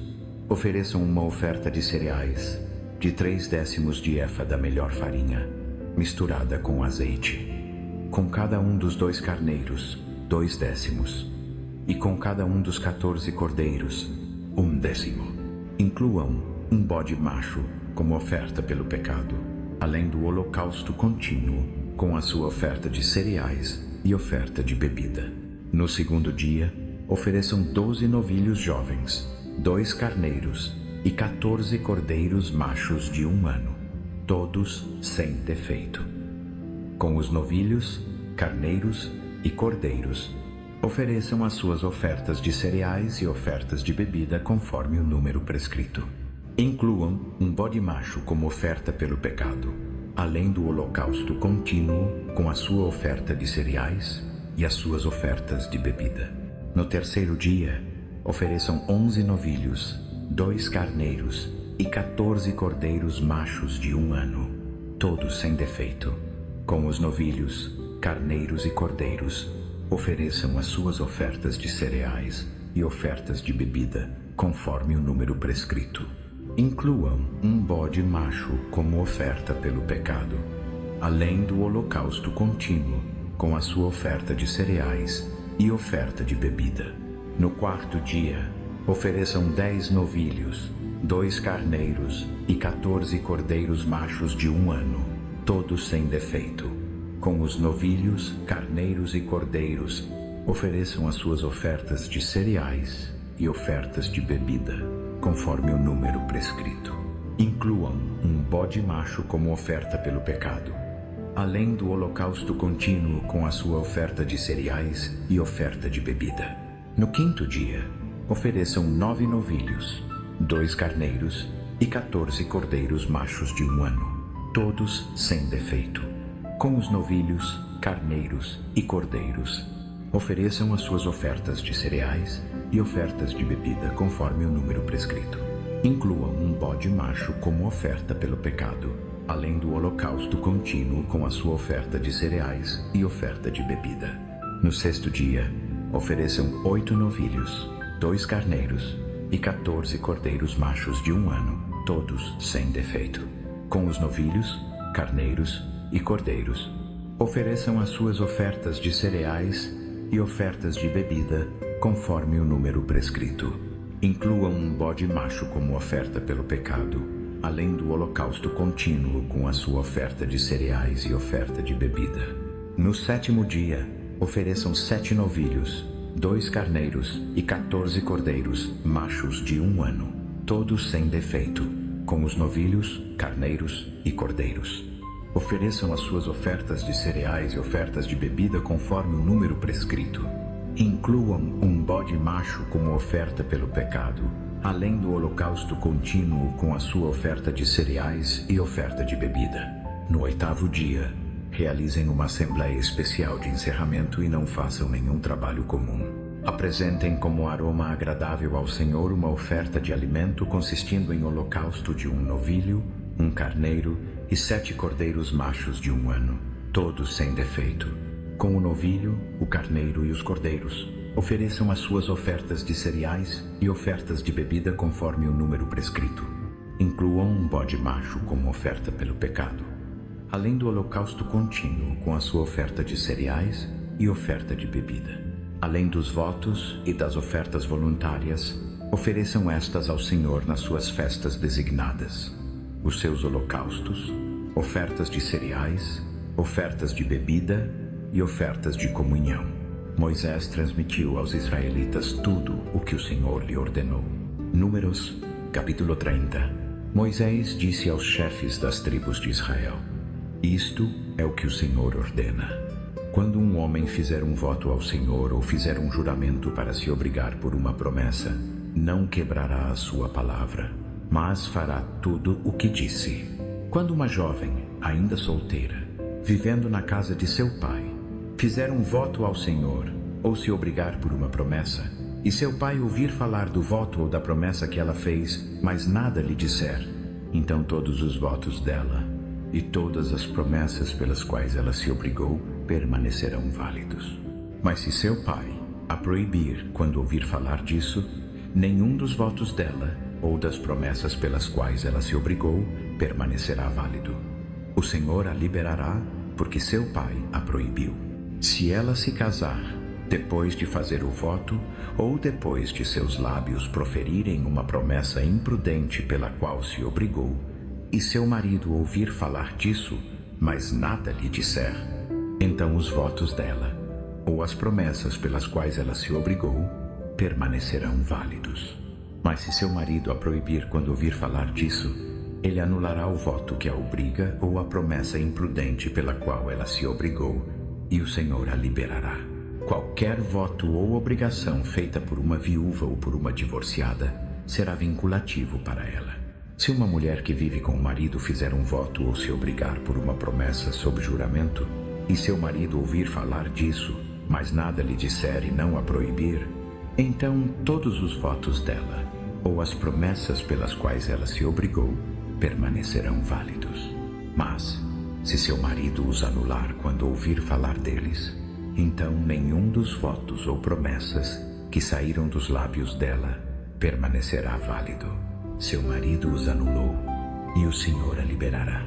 ofereçam uma oferta de cereais, de 3/10 de efa da melhor farinha, misturada com azeite. Com cada um dos 2 carneiros, 2/10, e com cada um dos 14 cordeiros, 1/10. Incluam um bode macho como oferta pelo pecado, além do holocausto contínuo, com a sua oferta de cereais e oferta de bebida. No 2º dia, ofereçam 12 novilhos jovens, 2 carneiros e 14 cordeiros machos de 1 ano, todos sem defeito. Com os novilhos, carneiros e cordeiros, Ofereçam as suas ofertas de cereais e ofertas de bebida conforme o número prescrito. Incluam um bode macho como oferta pelo pecado, além do holocausto contínuo com a sua oferta de cereais e as suas ofertas de bebida. No terceiro dia, ofereçam 11 novilhos, 2 carneiros e 14 cordeiros machos de 1 ano, todos sem defeito. Com os novilhos, carneiros e cordeiros, ofereçam as suas ofertas de cereais e ofertas de bebida, conforme o número prescrito. Incluam um bode macho como oferta pelo pecado, além do holocausto contínuo, com a sua oferta de cereais e oferta de bebida. No quarto dia, ofereçam 10 novilhos, 2 carneiros e 14 cordeiros machos de 1 ano, todos sem defeito. Com os novilhos, carneiros e cordeiros, ofereçam as suas ofertas de cereais e ofertas de bebida, conforme o número prescrito. Incluam um bode macho como oferta pelo pecado, além do holocausto contínuo com a sua oferta de cereais e oferta de bebida. No quinto dia, ofereçam 9 novilhos, 2 carneiros e 14 cordeiros machos de 1 ano, todos sem defeito. Com os novilhos, carneiros e cordeiros, ofereçam as suas ofertas de cereais e ofertas de bebida conforme o número prescrito. Incluam um bode macho como oferta pelo pecado, além do holocausto contínuo com a sua oferta de cereais e oferta de bebida. No sexto dia, ofereçam 8 novilhos, 2 carneiros e 14 cordeiros machos de 1 ano, todos sem defeito. Com os novilhos, carneiros e cordeiros, ofereçam as suas ofertas de cereais e ofertas de bebida, conforme o número prescrito. Incluam um bode macho como oferta pelo pecado, além do holocausto contínuo com a sua oferta de cereais e oferta de bebida. No sétimo dia, ofereçam 7 novilhos, 2 carneiros e 14 cordeiros machos de 1 ano, todos sem defeito, com os novilhos, carneiros e cordeiros. Ofereçam as suas ofertas de cereais e ofertas de bebida conforme o número prescrito. Incluam um bode macho como oferta pelo pecado, além do holocausto contínuo com a sua oferta de cereais e oferta de bebida. No oitavo dia, realizem uma assembleia especial de encerramento e não façam nenhum trabalho comum. Apresentem como aroma agradável ao Senhor uma oferta de alimento consistindo em holocausto de 1 novilho, 1 carneiro e 7 cordeiros machos de 1 ano, todos sem defeito. Com o novilho, o carneiro e os cordeiros, ofereçam as suas ofertas de cereais e ofertas de bebida conforme o número prescrito. Incluam um bode macho como oferta pelo pecado, além do holocausto contínuo com a sua oferta de cereais e oferta de bebida. Além dos votos e das ofertas voluntárias, ofereçam estas ao Senhor nas suas festas designadas: os seus holocaustos, ofertas de cereais, ofertas de bebida e ofertas de comunhão. Moisés transmitiu aos israelitas tudo o que o Senhor lhe ordenou. Números, capítulo 30. Moisés disse aos chefes das tribos de Israel: isto é o que o Senhor ordena. Quando um homem fizer um voto ao Senhor ou fizer um juramento para se obrigar por uma promessa, não quebrará a sua palavra, mas fará tudo o que disse. Quando uma jovem, ainda solteira, vivendo na casa de seu pai, fizer um voto ao Senhor ou se obrigar por uma promessa, e seu pai ouvir falar do voto ou da promessa que ela fez, mas nada lhe disser, então todos os votos dela e todas as promessas pelas quais ela se obrigou permanecerão válidos. Mas se seu pai a proibir quando ouvir falar disso, nenhum dos votos dela ou das promessas pelas quais ela se obrigou permanecerá válido. O Senhor a liberará porque seu pai a proibiu. Se ela se casar depois de fazer o voto ou depois de seus lábios proferirem uma promessa imprudente pela qual se obrigou, e seu marido ouvir falar disso, mas nada lhe disser, então os votos dela, ou as promessas pelas quais ela se obrigou, permanecerão válidos. Mas se seu marido a proibir quando ouvir falar disso, ele anulará o voto que a obriga ou a promessa imprudente pela qual ela se obrigou, e o Senhor a liberará. Qualquer voto ou obrigação feita por uma viúva ou por uma divorciada será vinculativo para ela. Se uma mulher que vive com o marido fizer um voto ou se obrigar por uma promessa sob juramento, e seu marido ouvir falar disso, mas nada lhe disser e não a proibir, então todos os votos dela, ou as promessas pelas quais ela se obrigou, permanecerão válidos. Mas, se seu marido os anular quando ouvir falar deles, então nenhum dos votos ou promessas que saíram dos lábios dela permanecerá válido. Seu marido os anulou e o Senhor a liberará.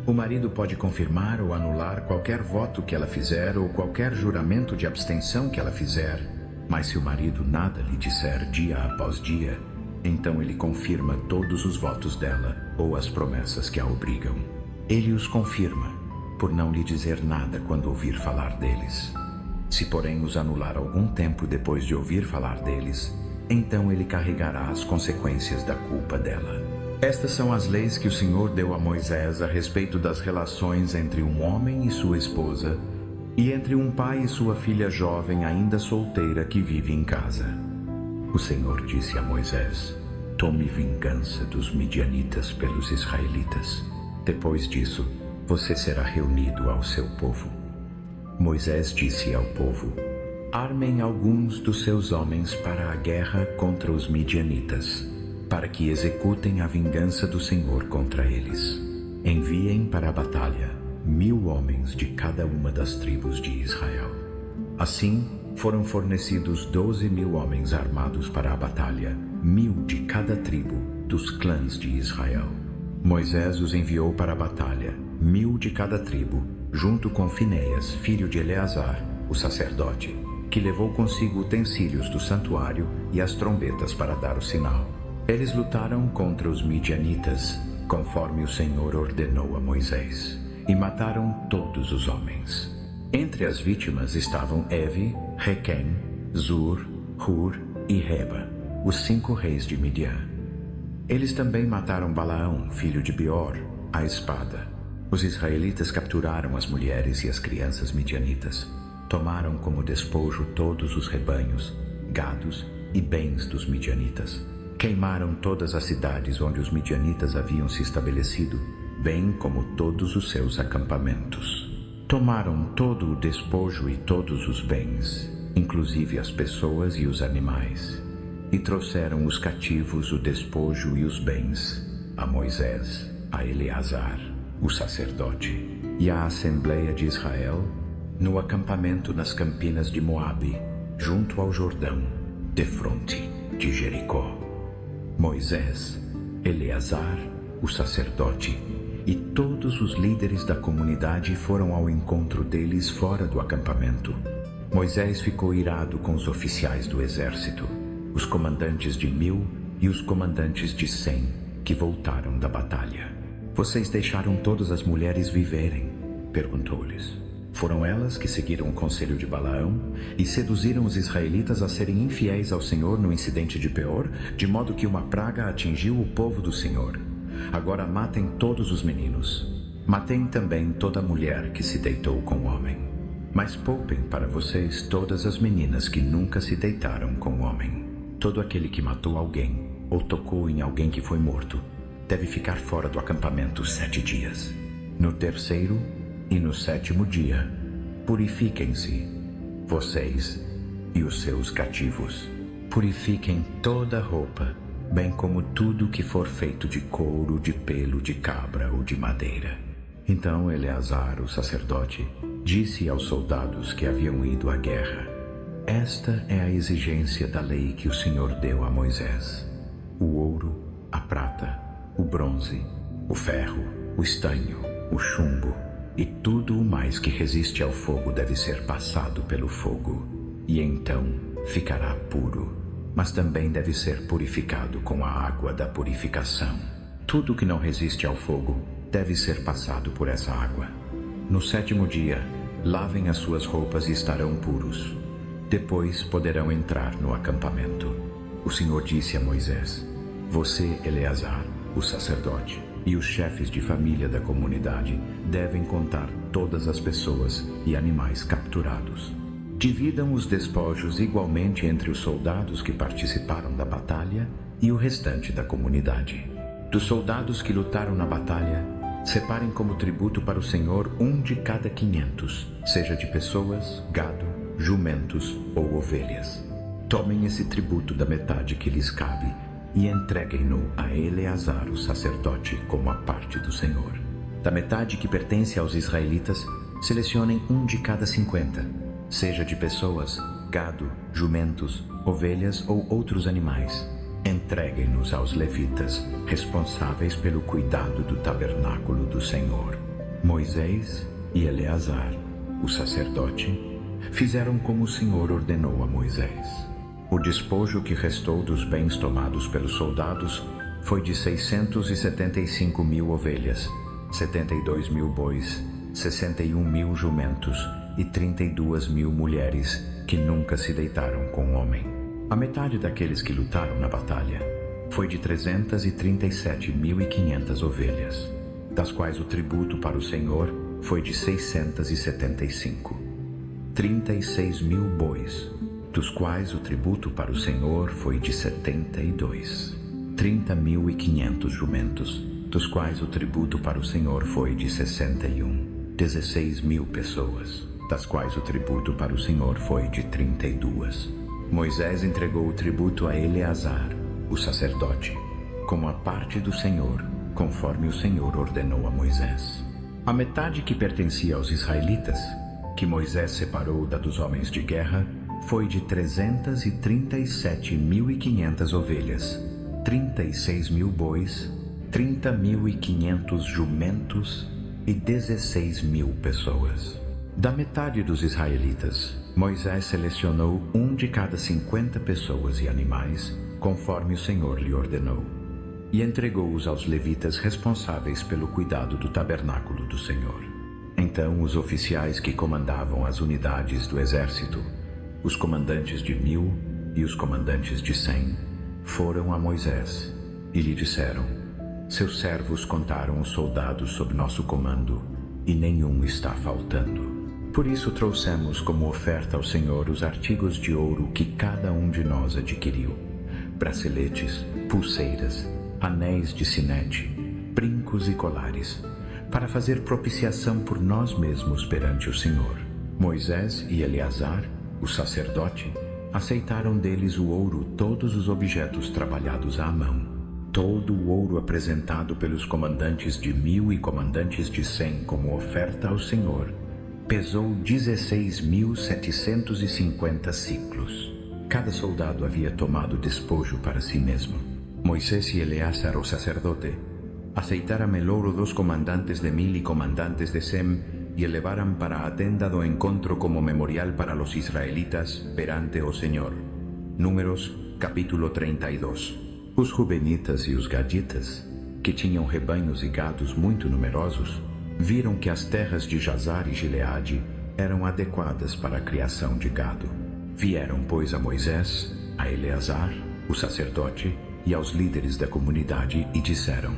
O marido pode confirmar ou anular qualquer voto que ela fizer ou qualquer juramento de abstenção que ela fizer, mas se o marido nada lhe disser dia após dia, então ele confirma todos os votos dela ou as promessas que a obrigam. Ele os confirma, por não lhe dizer nada quando ouvir falar deles. Se, porém, os anular algum tempo depois de ouvir falar deles, então ele carregará as consequências da culpa dela. Estas são as leis que o Senhor deu a Moisés a respeito das relações entre um homem e sua esposa, e entre um pai e sua filha jovem ainda solteira que vive em casa. O Senhor disse a Moisés: tome vingança dos midianitas pelos israelitas. Depois disso, você será reunido ao seu povo. Moisés disse ao povo: armem alguns dos seus homens para a guerra contra os midianitas, para que executem a vingança do Senhor contra eles. Enviem para a batalha 1000 homens de cada uma das tribos de Israel. Assim, foram fornecidos 12.000 homens armados para a batalha, 1000 de cada tribo dos clãs de Israel. Moisés os enviou para a batalha, 1000 de cada tribo, junto com Finéias, filho de Eleazar, o sacerdote, que levou consigo utensílios do santuário e as trombetas para dar o sinal. Eles lutaram contra os midianitas, conforme o Senhor ordenou a Moisés, e mataram todos os homens. Entre as vítimas estavam Evi, Requem, Zur, Hur e Reba, os 5 reis de Midian. Eles também mataram Balaão, filho de Beor, à espada. Os israelitas capturaram as mulheres e as crianças midianitas. Tomaram como despojo todos os rebanhos, gados e bens dos midianitas. Queimaram todas as cidades onde os midianitas haviam se estabelecido, bem como todos os seus acampamentos. Tomaram todo o despojo e todos os bens, inclusive as pessoas e os animais, e trouxeram os cativos, o despojo e os bens a Moisés, a Eleazar, o sacerdote, e à Assembleia de Israel, no acampamento nas campinas de Moabe, junto ao Jordão, defronte de Jericó. Moisés, Eleazar, o sacerdote, e todos os líderes da comunidade foram ao encontro deles fora do acampamento. Moisés ficou irado com os oficiais do exército, os comandantes de 1000 e os comandantes de 100, que voltaram da batalha. Vocês deixaram todas as mulheres viverem? Perguntou-lhes. Foram elas que seguiram o conselho de Balaão e seduziram os israelitas a serem infiéis ao Senhor no incidente de Peor, de modo que uma praga atingiu o povo do Senhor. Agora matem todos os meninos. Matem também toda mulher que se deitou com homem. Mas poupem para vocês todas as meninas que nunca se deitaram com homem. Todo aquele que matou alguém ou tocou em alguém que foi morto deve ficar fora do acampamento 7 dias. No 3º e no 7º dia, purifiquem-se, vocês e os seus cativos. Purifiquem toda roupa, bem como tudo que for feito de couro, de pelo, de cabra ou de madeira. Então Eleazar, o sacerdote, disse aos soldados que haviam ido à guerra: esta é a exigência da lei que o Senhor deu a Moisés. O ouro, a prata, o bronze, o ferro, o estanho, o chumbo e tudo o mais que resiste ao fogo deve ser passado pelo fogo, e então ficará puro, mas também deve ser purificado com a água da purificação. Tudo que não resiste ao fogo deve ser passado por essa água. No 7º dia, lavem as suas roupas e estarão puros. Depois poderão entrar no acampamento. O Senhor disse a Moisés: você, Eleazar, o sacerdote, e os chefes de família da comunidade devem contar todas as pessoas e animais capturados. Dividam os despojos igualmente entre os soldados que participaram da batalha e o restante da comunidade. Dos soldados que lutaram na batalha, separem como tributo para o Senhor um de cada 500, seja de pessoas, gado, jumentos ou ovelhas. Tomem esse tributo da metade que lhes cabe e entreguem-no a Eleazar, o sacerdote, como a parte do Senhor. Da metade que pertence aos israelitas, selecionem um de cada 50, seja de pessoas, gado, jumentos, ovelhas ou outros animais. Entreguem-nos aos levitas, responsáveis pelo cuidado do tabernáculo do Senhor. Moisés e Eleazar, o sacerdote, fizeram como o Senhor ordenou a Moisés. O despojo que restou dos bens tomados pelos soldados foi de 675.000 ovelhas, 72.000 bois, 61.000 jumentos e 32.000 mulheres que nunca se deitaram com homem. A metade daqueles que lutaram na batalha foi de 337.500 ovelhas, das quais o tributo para o Senhor foi de 675. 36.000 bois, dos quais o tributo para o Senhor foi de 72. 30.500 jumentos, dos quais o tributo para o Senhor foi de 61. 16.000 pessoas, das quais o tributo para o Senhor foi de 32. Moisés entregou o tributo a Eleazar, o sacerdote, como a parte do Senhor, conforme o Senhor ordenou a Moisés. A metade que pertencia aos israelitas, que Moisés separou da dos homens de guerra, foi de 337.500 ovelhas, 36.000 bois, 30.500 jumentos e 16.000 pessoas. Da metade dos israelitas, Moisés selecionou um de cada 50 pessoas e animais, conforme o Senhor lhe ordenou, e entregou-os aos levitas responsáveis pelo cuidado do tabernáculo do Senhor. Então os oficiais que comandavam as unidades do exército, os comandantes de 1.000 e os comandantes de 100, foram a Moisés e lhe disseram: seus servos contaram os soldados sob nosso comando, e nenhum está faltando. Por isso trouxemos como oferta ao Senhor os artigos de ouro que cada um de nós adquiriu: braceletes, pulseiras, anéis de sinete, brincos e colares, para fazer propiciação por nós mesmos perante o Senhor. Moisés e Eleazar, o sacerdote, aceitaram deles o ouro, todos os objetos trabalhados à mão. Todo o ouro apresentado pelos comandantes de 1.000 e comandantes de 100 como oferta ao Senhor pesou 16.750 siclos. Cada soldado havia tomado despojo para si mesmo. Moisés e Eleazar, o sacerdote, aceitaram o ouro dos comandantes de 1.000 e comandantes de 100 e elevaram para a tenda do encontro como memorial para os israelitas perante o Senhor. Números, capítulo 32. Os rubenitas e os gaditas, que tinham rebanhos e gados muito numerosos, viram que as terras de Jazar e Gileade eram adequadas para a criação de gado. Vieram, pois, a Moisés, a Eleazar, o sacerdote, e aos líderes da comunidade e disseram: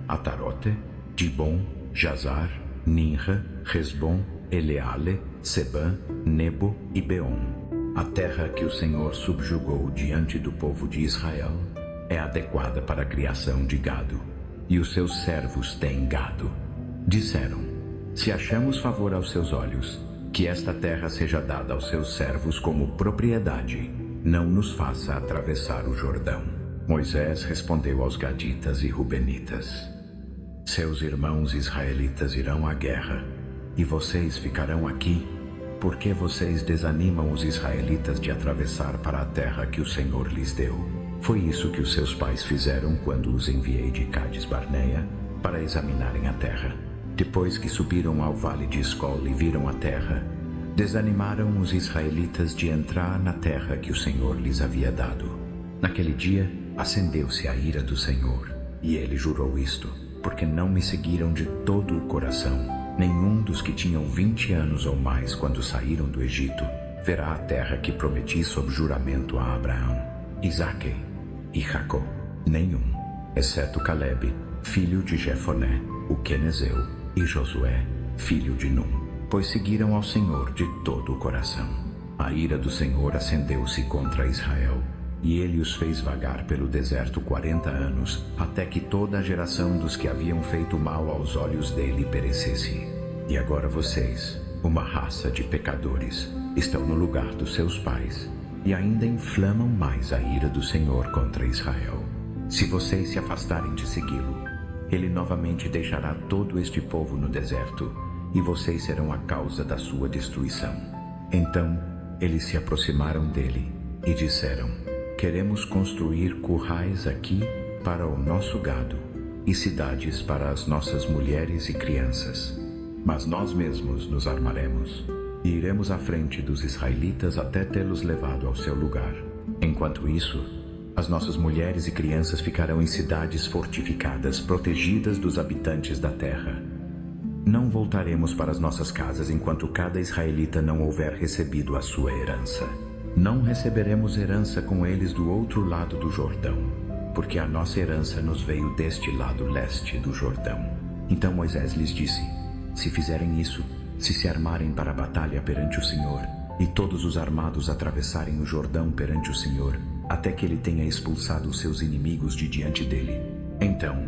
Atarote, Dibon, Jazar, Ninra, Resbom, Eleale, Sebã, Nebo e Beon. A terra que o Senhor subjugou diante do povo de Israel é adequada para a criação de gado, e os seus servos têm gado. Disseram: se achamos favor aos seus olhos, que esta terra seja dada aos seus servos como propriedade, não nos faça atravessar o Jordão. Moisés respondeu aos gaditas e rubenitas: seus irmãos israelitas irão à guerra, e vocês ficarão aqui, porque vocês desanimam os israelitas de atravessar para a terra que o Senhor lhes deu. Foi isso que os seus pais fizeram quando os enviei de Cádiz Barneia para examinarem a terra. Depois que subiram ao vale de Escol e viram a terra, desanimaram os israelitas de entrar na terra que o Senhor lhes havia dado. Naquele dia, acendeu-se a ira do Senhor, e ele jurou isto: porque não me seguiram de todo o coração, nenhum dos que tinham 20 anos ou mais quando saíram do Egito verá a terra que prometi sob juramento a Abraão, Isaque e Jacó. Nenhum, exceto Calebe, filho de Jefoné, o quenezeu, e Josué, filho de Num, pois seguiram ao Senhor de todo o coração. A ira do Senhor acendeu-se contra Israel, e ele os fez vagar pelo deserto 40 anos, até que toda a geração dos que haviam feito mal aos olhos dele perecesse. E agora vocês, uma raça de pecadores, estão no lugar dos seus pais, e ainda inflamam mais a ira do Senhor contra Israel. Se vocês se afastarem de segui-lo, ele novamente deixará todo este povo no deserto, e vocês serão a causa da sua destruição. Então eles se aproximaram dele e disseram: queremos construir currais aqui para o nosso gado e cidades para as nossas mulheres e crianças. Mas nós mesmos nos armaremos e iremos à frente dos israelitas até tê-los levado ao seu lugar. Enquanto isso, as nossas mulheres e crianças ficarão em cidades fortificadas, protegidas dos habitantes da terra. Não voltaremos para as nossas casas enquanto cada israelita não houver recebido a sua herança. Não receberemos herança com eles do outro lado do Jordão, porque a nossa herança nos veio deste lado leste do Jordão. Então Moisés lhes disse: se fizerem isso, se armarem para a batalha perante o Senhor, e todos os armados atravessarem o Jordão perante o Senhor, até que ele tenha expulsado os seus inimigos de diante dele, então,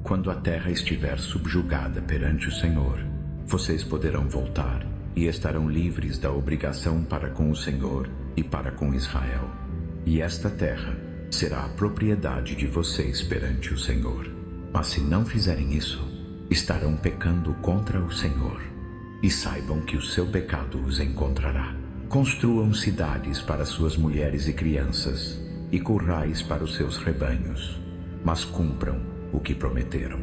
quando a terra estiver subjugada perante o Senhor, vocês poderão voltar e estarão livres da obrigação para com o Senhor e para com Israel. E esta terra será a propriedade de vocês perante o Senhor. Mas se não fizerem isso, estarão pecando contra o Senhor. E saibam que o seu pecado os encontrará. Construam cidades para suas mulheres e crianças, e currais para os seus rebanhos, mas cumpram o que prometeram.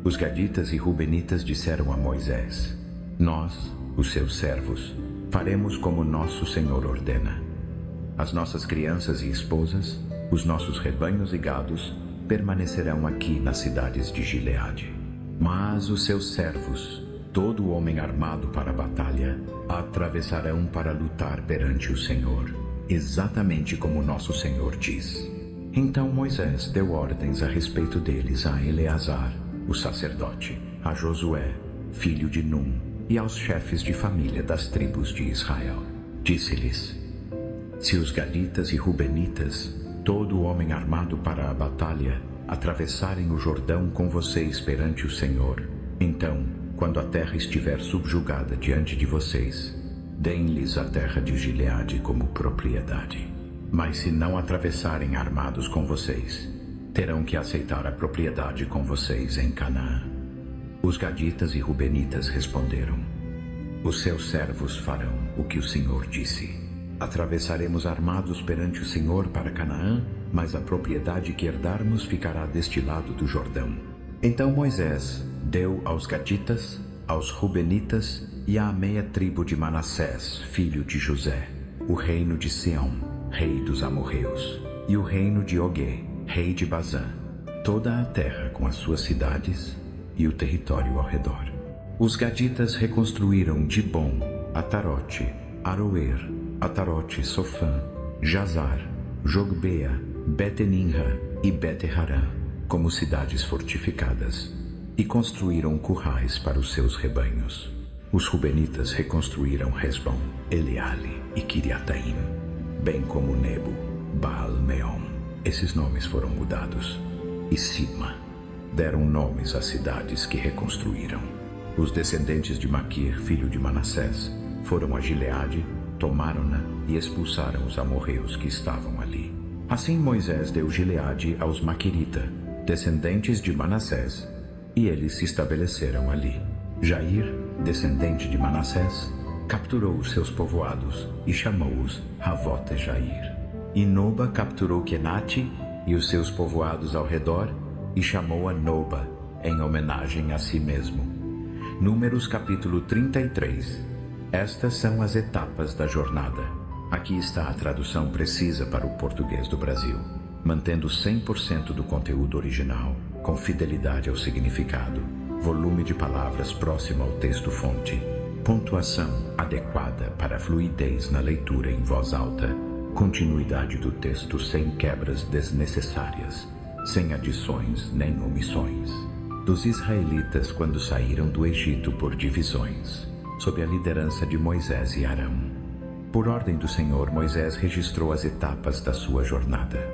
Os gaditas e rubenitas disseram a Moisés: nós, os seus servos, faremos como nosso Senhor ordena. As nossas crianças e esposas, os nossos rebanhos e gados, permanecerão aqui nas cidades de Gileade. Mas os seus servos, todo homem armado para a batalha, atravessarão para lutar perante o Senhor, exatamente como nosso Senhor diz. Então Moisés deu ordens a respeito deles a Eleazar, o sacerdote, a Josué, filho de Num, e aos chefes de família das tribos de Israel. Disse-lhes: se os gaditas e rubenitas, todo homem armado para a batalha, atravessarem o Jordão com vocês perante o Senhor, então, quando a terra estiver subjugada diante de vocês, deem-lhes a terra de Gileade como propriedade. Mas se não atravessarem armados com vocês, terão que aceitar a propriedade com vocês em Canaã. Os gaditas e rubenitas responderam: os seus servos farão o que o Senhor disse. Atravessaremos armados perante o Senhor para Canaã, mas a propriedade que herdarmos ficará deste lado do Jordão. Então Moisés deu aos gaditas, aos rubenitas e à meia tribo de Manassés, filho de José, o reino de Sião, rei dos amorreus, e o reino de Ogê, rei de Bazã, toda a terra com as suas cidades e o território ao redor. Os gaditas reconstruíram Dibom, Atarote, Aroer, Atarote, Sofã, Jazar, Jogbea, Beteninra e Bete-Harã, como cidades fortificadas, e construíram currais para os seus rebanhos. Os rubenitas reconstruíram Hesbom, Eleale e Kiriataim, bem como Nebo, Baal-Meon. Esses nomes foram mudados. E Sibma. Deram nomes às cidades que reconstruíram. Os descendentes de Maquir, filho de Manassés, foram a Gileade, tomaram-na e expulsaram os amorreus que estavam ali. Assim Moisés deu Gileade aos Maquirita, descendentes de Manassés, e eles se estabeleceram ali. Jair, descendente de Manassés, capturou os seus povoados e chamou-os Ravote-Jair. E Noba capturou Quenate e os seus povoados ao redor e chamou a Noba, em homenagem a si mesmo. Números capítulo 33. Estas são as etapas da jornada. Aqui está a tradução precisa para o português do Brasil, mantendo 100% do conteúdo original, com fidelidade ao significado, volume de palavras próximo ao texto-fonte, pontuação adequada para fluidez na leitura em voz alta, continuidade do texto sem quebras desnecessárias, sem adições nem omissões. Dos israelitas quando saíram do Egito por divisões, sob a liderança de Moisés e Arão. Por ordem do Senhor, Moisés registrou as etapas da sua jornada.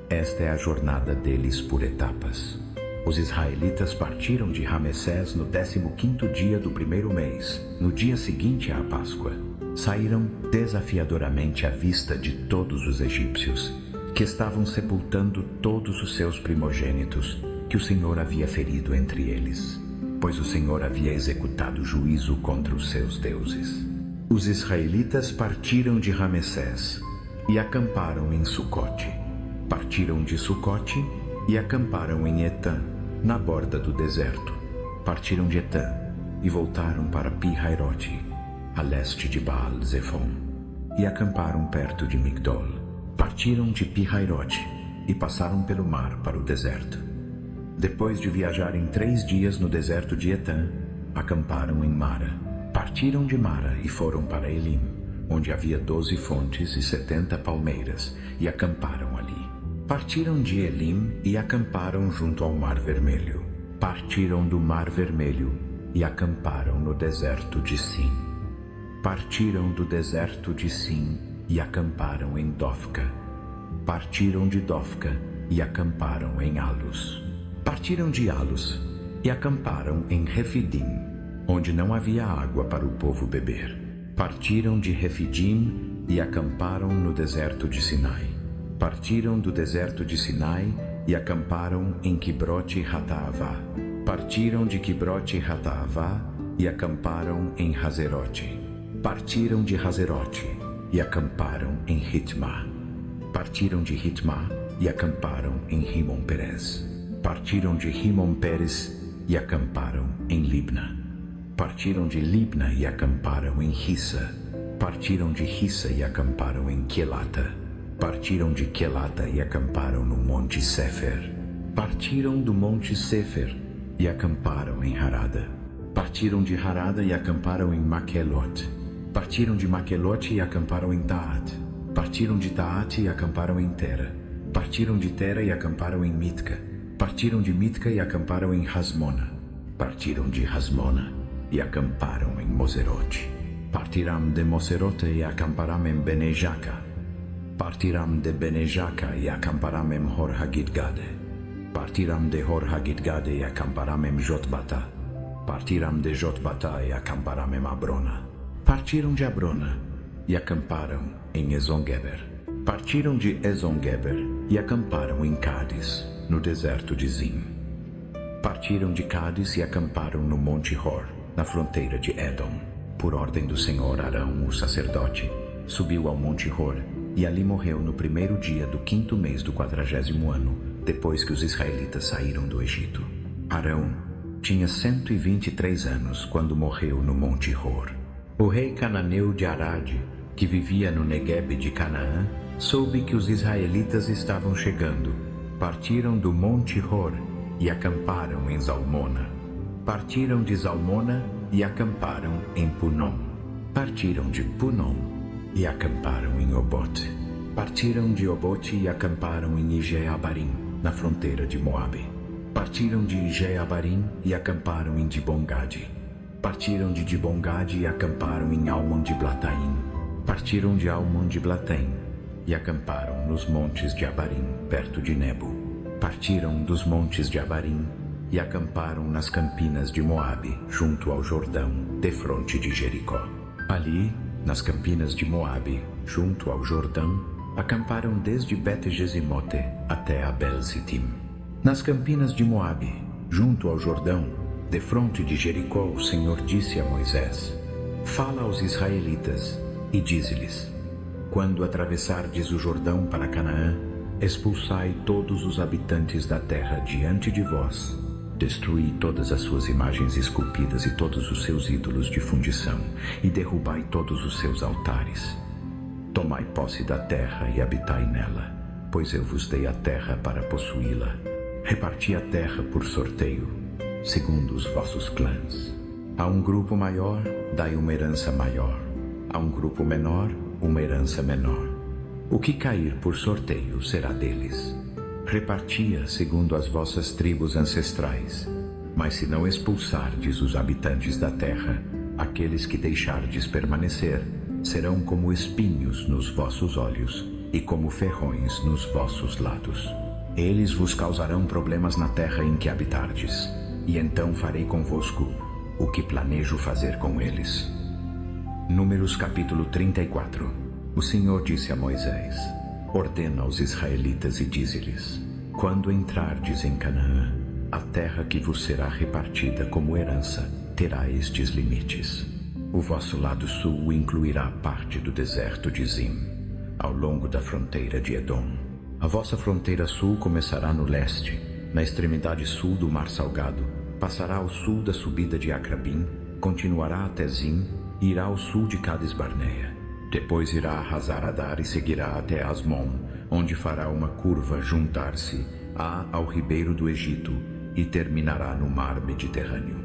Esta é a jornada deles por etapas. Os israelitas partiram de Ramessés no 15º dia do primeiro mês, no dia seguinte à Páscoa. Saíram desafiadoramente à vista de todos os egípcios, que estavam sepultando todos os seus primogênitos, que o Senhor havia ferido entre eles, pois o Senhor havia executado juízo contra os seus deuses. Os israelitas partiram de Ramessés e acamparam em Sucote. Partiram de Sucote e acamparam em Etã, na borda do deserto. Partiram de Etã e voltaram para Pi-Hairote, a leste de Baal-Zefon, e acamparam perto de Migdol. Partiram de Pi-Hairote e passaram pelo mar para o deserto. Depois de viajarem 3 dias no deserto de Etã, acamparam em Mara. Partiram de Mara e foram para Elim, onde havia 12 fontes e 70 palmeiras, e acamparam ali. Partiram de Elim e acamparam junto ao Mar Vermelho. Partiram do Mar Vermelho e acamparam no deserto de Sim. Partiram do deserto de Sim e acamparam em Dofca. Partiram de Dofca e acamparam em Alus. Partiram de Alus e acamparam em Refidim, onde não havia água para o povo beber. Partiram de Refidim e acamparam no deserto de Sinai. Partiram do deserto de Sinai e acamparam em Quibrote-Hataavá. Partiram de Quibrote-Hataavá e acamparam em Hazerote. Partiram de Hazerote e acamparam em Ritmá. Partiram de Ritmá e acamparam em Rimon-Perez. Partiram de Rimon-Perez e acamparam em Libna. Partiram de Libna e acamparam em Rissa. Partiram de Rissa e acamparam em Quelata. Partiram de Quelata e acamparam no Monte Sefer. Partiram do Monte Sefer e acamparam em Harada. Partiram de Harada e acamparam em Maquelot. Partiram de Maquelot e acamparam em Taat. Partiram de Taat e acamparam em Tera. Partiram de Tera e acamparam em Mitka. Partiram de Mitka e acamparam em Hasmona. Partiram de Hasmona e acamparam em Moserote. Partiram de Moserote e acamparam em Benejaca. Partiram de Benejaca e acamparam em Hor Hagidgade. Partiram de Hor Hagidgade e acamparam em Jotbata. Partiram de Jotbata e acamparam em Abrona. Partiram de Abrona e acamparam em Ezongeber. Partiram de Ezongeber e acamparam em Cádiz, no deserto de Zim. Partiram de Cádiz e acamparam no Monte Hor, na fronteira de Edom. Por ordem do Senhor, Arão, o sacerdote, subiu ao Monte Hor e ali morreu no 1º dia do 5º mês do 40º ano, depois que os israelitas saíram do Egito. Arão tinha 123 anos quando morreu no Monte Hor. O rei cananeu de Arad, que vivia no Negueb de Canaã, soube que os israelitas estavam chegando. Partiram do Monte Hor e acamparam em Zalmona. Partiram de Zalmona e acamparam em Punom. Partiram de Punom e acamparam em Obote. Partiram de Obote e acamparam em Ijeabarim, na fronteira de Moabe. Partiram de Ijeabarim e acamparam em Dibongade. Partiram de Dibongade e acamparam em Almon-Diblataim. Partiram de Almon-Diblatem e acamparam nos montes de Abarim, perto de Nebo. Partiram dos montes de Abarim e acamparam nas campinas de Moabe, junto ao Jordão, defronte de Jericó. Ali, nas campinas de Moabe, junto ao Jordão, acamparam desde Bet-Gesimote até Abel-Sitim. Nas campinas de Moabe, junto ao Jordão, defronte de Jericó, o Senhor disse a Moisés: Fala aos israelitas e dize-lhes: Quando atravessardes o Jordão para Canaã, expulsai todos os habitantes da terra diante de vós. Destruí todas as suas imagens esculpidas e todos os seus ídolos de fundição, e derrubai todos os seus altares. Tomai posse da terra e habitai nela, pois eu vos dei a terra para possuí-la. Reparti a terra por sorteio, segundo os vossos clãs. A um grupo maior, dai uma herança maior. A um grupo menor, uma herança menor. O que cair por sorteio será deles. Repartia segundo as vossas tribos ancestrais. Mas se não expulsardes os habitantes da terra, aqueles que deixardes permanecer, serão como espinhos nos vossos olhos e como ferrões nos vossos lados. Eles vos causarão problemas na terra em que habitardes, e então farei convosco o que planejo fazer com eles. Números capítulo 34. O Senhor disse a Moisés: ordena aos israelitas e dize-lhes: quando entrardes em Canaã, a terra que vos será repartida como herança terá estes limites. O vosso lado sul incluirá parte do deserto de Zim, ao longo da fronteira de Edom. A vossa fronteira sul começará no leste, na extremidade sul do Mar Salgado, passará ao sul da subida de Acrabim, continuará até Zim e irá ao sul de Cades Barneia. Depois irá a Hazar-Adar e seguirá até Asmon, onde fará uma curva juntar-se ao ribeiro do Egito e terminará no Mar Mediterrâneo.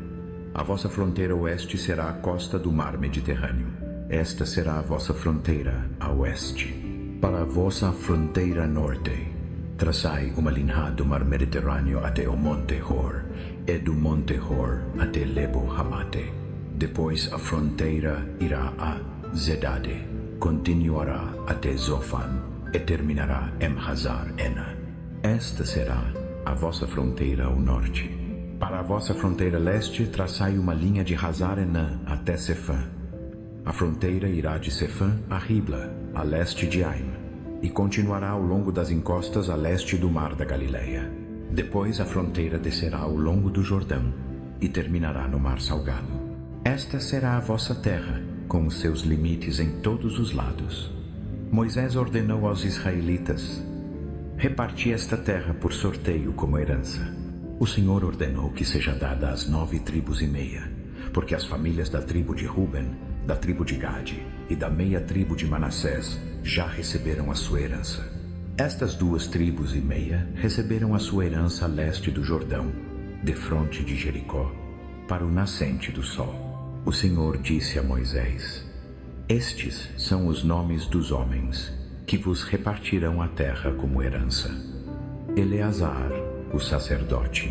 A vossa fronteira oeste será a costa do Mar Mediterrâneo. Esta será a vossa fronteira a oeste. Para a vossa fronteira norte, traçai uma linha do Mar Mediterrâneo até o Monte Hor, e do Monte Hor até Lebo Hamate. Depois a fronteira irá a Zedade, continuará até Zofan e terminará em Hazar-Ena. Esta será a vossa fronteira ao norte. Para a vossa fronteira leste, traçai uma linha de Hazar-Enã até Sefã. A fronteira irá de Sefã a Ribla, a leste de Aim, e continuará ao longo das encostas a leste do Mar da Galileia. Depois a fronteira descerá ao longo do Jordão e terminará no Mar Salgado. Esta será a vossa terra, com os seus limites em todos os lados. Moisés ordenou aos israelitas: reparti esta terra por sorteio como herança. O Senhor ordenou que seja dada às 9 tribos e meia, porque as famílias da tribo de Ruben, da tribo de Gade e da meia tribo de Manassés já receberam a sua herança. Estas 2 tribos e meia receberam a sua herança a leste do Jordão, defronte de Jericó, para o nascente do sol. O Senhor disse a Moisés: estes são os nomes dos homens que vos repartirão a terra como herança: Eleazar, o sacerdote,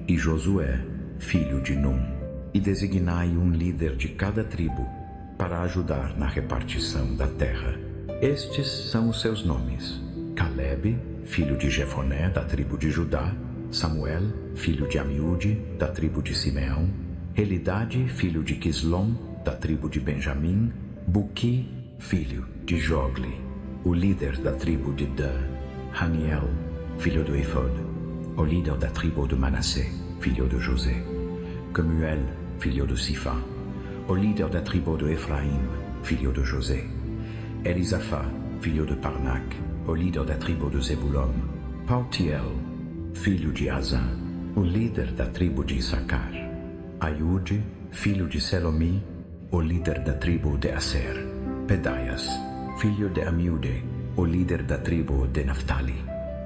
e Josué, filho de Num, e designai um líder de cada tribo para ajudar na repartição da terra. Estes são os seus nomes: Calebe, filho de Jefoné, da tribo de Judá; Samuel, filho de Amiúde, da tribo de Simeão; Elidade, filho de Quislom, da tribo de Benjamim; Buqui, filho de Jogli, o líder da tribo de Dan; Haniel, filho do Efod, o líder da tribo de Manassé, filho de José; Kemuel, filho de Sifá, o líder da tribo de Efraim, filho de José; Elisafá, filho de Parnac, o líder da tribo de Zebulon; Paltiel, filho de Azã, o líder da tribo de Issacar; Aiude, filho de Selomi, o líder da tribo de Aser; Pedaias, filho de Amiúde, o líder da tribo de Naftali.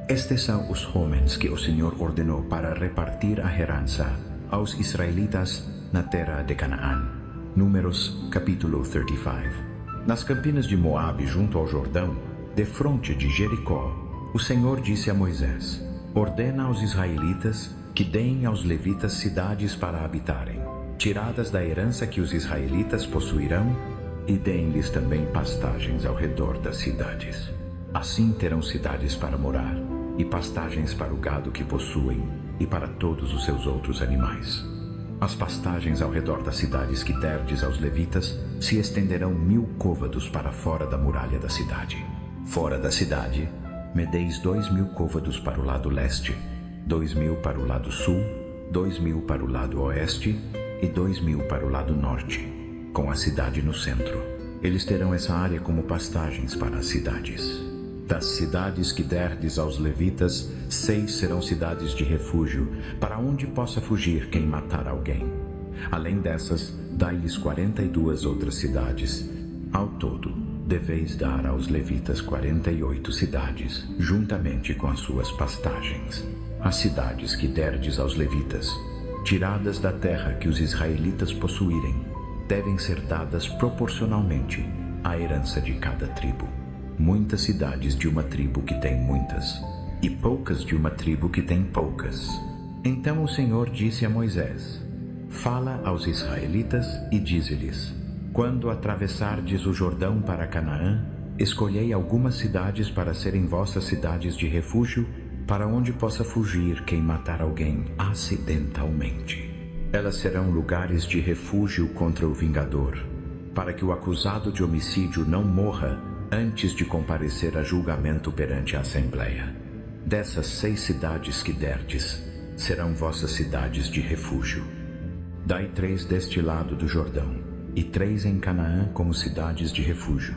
Estes são os homens que o Senhor ordenou para repartir a herança aos israelitas na terra de Canaã. Números capítulo 35. Nas campinas de Moabe, junto ao Jordão, defronte de Jericó, o Senhor disse a Moisés: ordena aos israelitas que deem aos levitas cidades para habitarem, tiradas da herança que os israelitas possuirão, e deem-lhes também pastagens ao redor das cidades. Assim terão cidades para morar, e pastagens para o gado que possuem, e para todos os seus outros animais. As pastagens ao redor das cidades que derdes aos levitas se estenderão 1000 côvados para fora da muralha da cidade. Fora da cidade, medeis 2000 côvados para o lado leste, 2000 para o lado sul, 2000 para o lado oeste e 2000 para o lado norte, com a cidade no centro. Eles terão essa área como pastagens para as cidades. Das cidades que derdes aos levitas, 6 serão cidades de refúgio, para onde possa fugir quem matar alguém. Além dessas, dai-lhes 42 outras cidades. Ao todo, deveis dar aos levitas 48 cidades, juntamente com as suas pastagens. As cidades que derdes aos levitas, tiradas da terra que os israelitas possuírem, devem ser dadas proporcionalmente à herança de cada tribo. Muitas cidades de uma tribo que tem muitas, e poucas de uma tribo que tem poucas. Então o Senhor disse a Moisés: fala aos israelitas e dize-lhes: Quando atravessardes o Jordão para Canaã, escolhei algumas cidades para serem vossas cidades de refúgio, para onde possa fugir quem matar alguém acidentalmente. Elas serão lugares de refúgio contra o vingador, para que o acusado de homicídio não morra antes de comparecer a julgamento perante a Assembleia. Dessas 6 cidades que derdes, serão vossas cidades de refúgio. Dai 3 deste lado do Jordão, e 3 em Canaã como cidades de refúgio.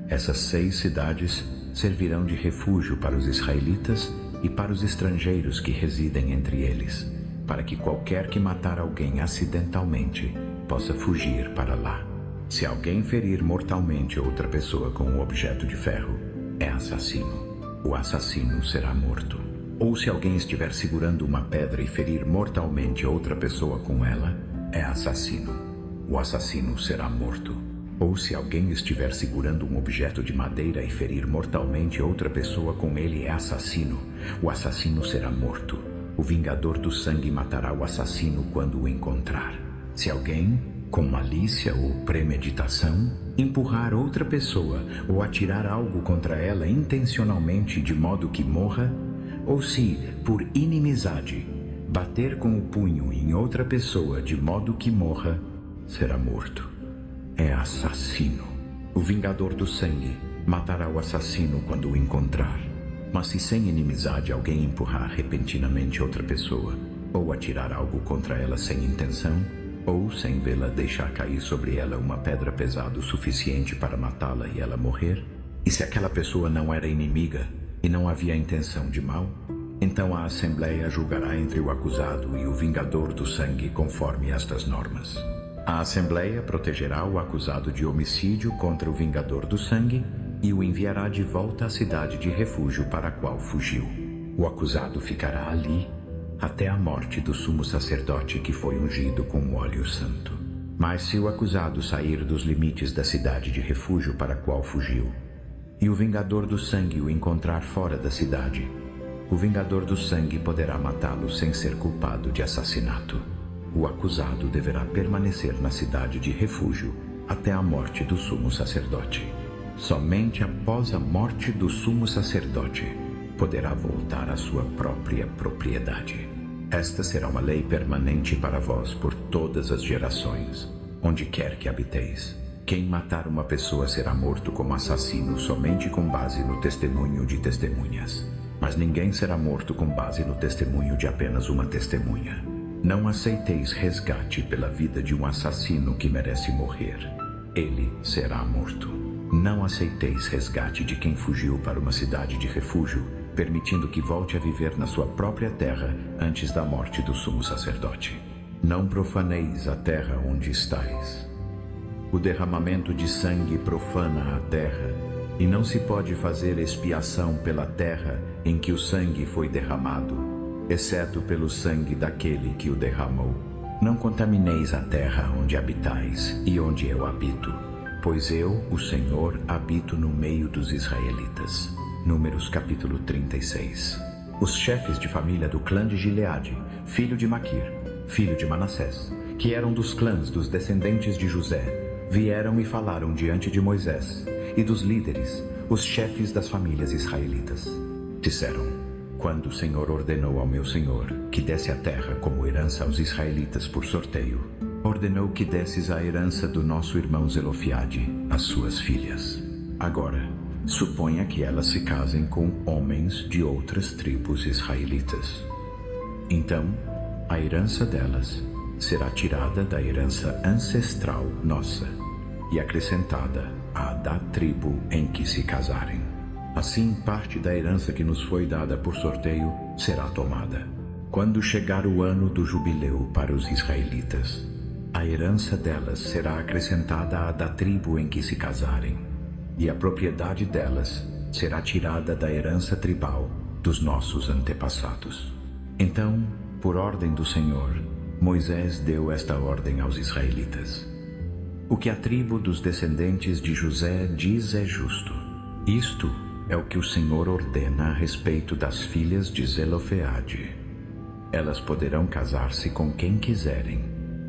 Essas 6 cidades servirão de refúgio para os israelitas e para os estrangeiros que residem entre eles, para que qualquer que matar alguém acidentalmente possa fugir para lá. Se alguém ferir mortalmente outra pessoa com um objeto de ferro, é assassino. O assassino será morto. Ou se alguém estiver segurando uma pedra e ferir mortalmente outra pessoa com ela, é assassino. O assassino será morto. Ou se alguém estiver segurando um objeto de madeira e ferir mortalmente outra pessoa com ele, é assassino. O assassino será morto. O vingador do sangue matará o assassino quando o encontrar. Se alguém, com malícia ou premeditação, empurrar outra pessoa ou atirar algo contra ela intencionalmente de modo que morra, ou se, por inimizade, bater com o punho em outra pessoa de modo que morra, será morto. É assassino. O vingador do sangue matará o assassino quando o encontrar. Mas se sem inimizade alguém empurrar repentinamente outra pessoa, ou atirar algo contra ela sem intenção, ou sem vê-la deixar cair sobre ela uma pedra pesada o suficiente para matá-la e ela morrer, e se aquela pessoa não era inimiga e não havia intenção de mal, então a Assembleia julgará entre o acusado e o vingador do sangue conforme estas normas. A Assembleia protegerá o acusado de homicídio contra o vingador do sangue e o enviará de volta à cidade de refúgio para a qual fugiu. O acusado ficará ali até a morte do sumo sacerdote que foi ungido com óleo santo. Mas se o acusado sair dos limites da cidade de refúgio para a qual fugiu, e o vingador do sangue o encontrar fora da cidade, o vingador do sangue poderá matá-lo sem ser culpado de assassinato. O acusado deverá permanecer na cidade de refúgio até a morte do sumo sacerdote. Somente após a morte do sumo sacerdote poderá voltar à sua própria propriedade. Esta será uma lei permanente para vós por todas as gerações, onde quer que habiteis. Quem matar uma pessoa será morto como assassino somente com base no testemunho de testemunhas. Mas ninguém será morto com base no testemunho de apenas uma testemunha. Não aceiteis resgate pela vida de um assassino que merece morrer. Ele será morto. Não aceiteis resgate de quem fugiu para uma cidade de refúgio, permitindo que volte a viver na sua própria terra antes da morte do sumo sacerdote. Não profaneis a terra onde estais. O derramamento de sangue profana a terra, e não se pode fazer expiação pela terra em que o sangue foi derramado, exceto pelo sangue daquele que o derramou. Não contamineis a terra onde habitais e onde eu habito, pois eu, o Senhor, habito no meio dos israelitas. Números capítulo 36. Os chefes de família do clã de Gileade, filho de Maquir, filho de Manassés, que eram dos clãs dos descendentes de José, vieram e falaram diante de Moisés e dos líderes, os chefes das famílias israelitas. Disseram: quando o Senhor ordenou ao meu Senhor que desse a terra como herança aos israelitas por sorteio, ordenou que desses a herança do nosso irmão Zelofiade às suas filhas. Agora, suponha que elas se casem com homens de outras tribos israelitas. Então, a herança delas será tirada da herança ancestral nossa e acrescentada à da tribo em que se casarem. Assim, parte da herança que nos foi dada por sorteio será tomada. Quando chegar o ano do jubileu para os israelitas, a herança delas será acrescentada à da tribo em que se casarem, e a propriedade delas será tirada da herança tribal dos nossos antepassados. Então, por ordem do Senhor, Moisés deu esta ordem aos israelitas: o que a tribo dos descendentes de José diz é justo. Isto é o que o Senhor ordena a respeito das filhas de Zelofeade. Elas poderão casar-se com quem quiserem,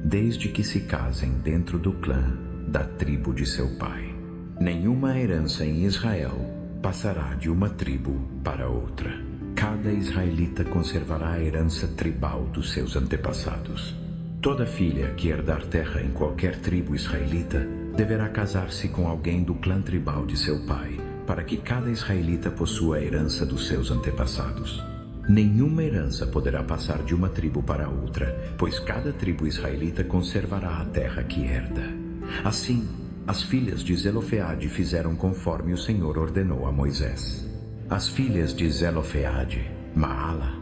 desde que se casem dentro do clã da tribo de seu pai. Nenhuma herança em Israel passará de uma tribo para outra. Cada israelita conservará a herança tribal dos seus antepassados. Toda filha que herdar terra em qualquer tribo israelita deverá casar-se com alguém do clã tribal de seu pai, para que cada israelita possua a herança dos seus antepassados. Nenhuma herança poderá passar de uma tribo para outra, pois cada tribo israelita conservará a terra que herda. Assim, as filhas de Zelofeade fizeram conforme o Senhor ordenou a Moisés. As filhas de Zelofeade, Maala,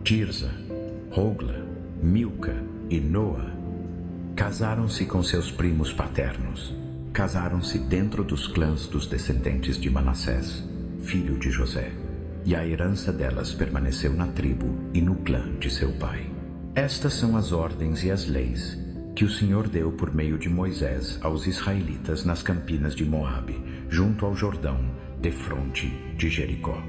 Tirza, Hogla, Milca e Noa, casaram-se com seus primos paternos. Casaram-se dentro dos clãs dos descendentes de Manassés, filho de José, e a herança delas permaneceu na tribo e no clã de seu pai. Estas são as ordens e as leis que o Senhor deu por meio de Moisés aos israelitas nas campinas de Moabe, junto ao Jordão, defronte de Jericó.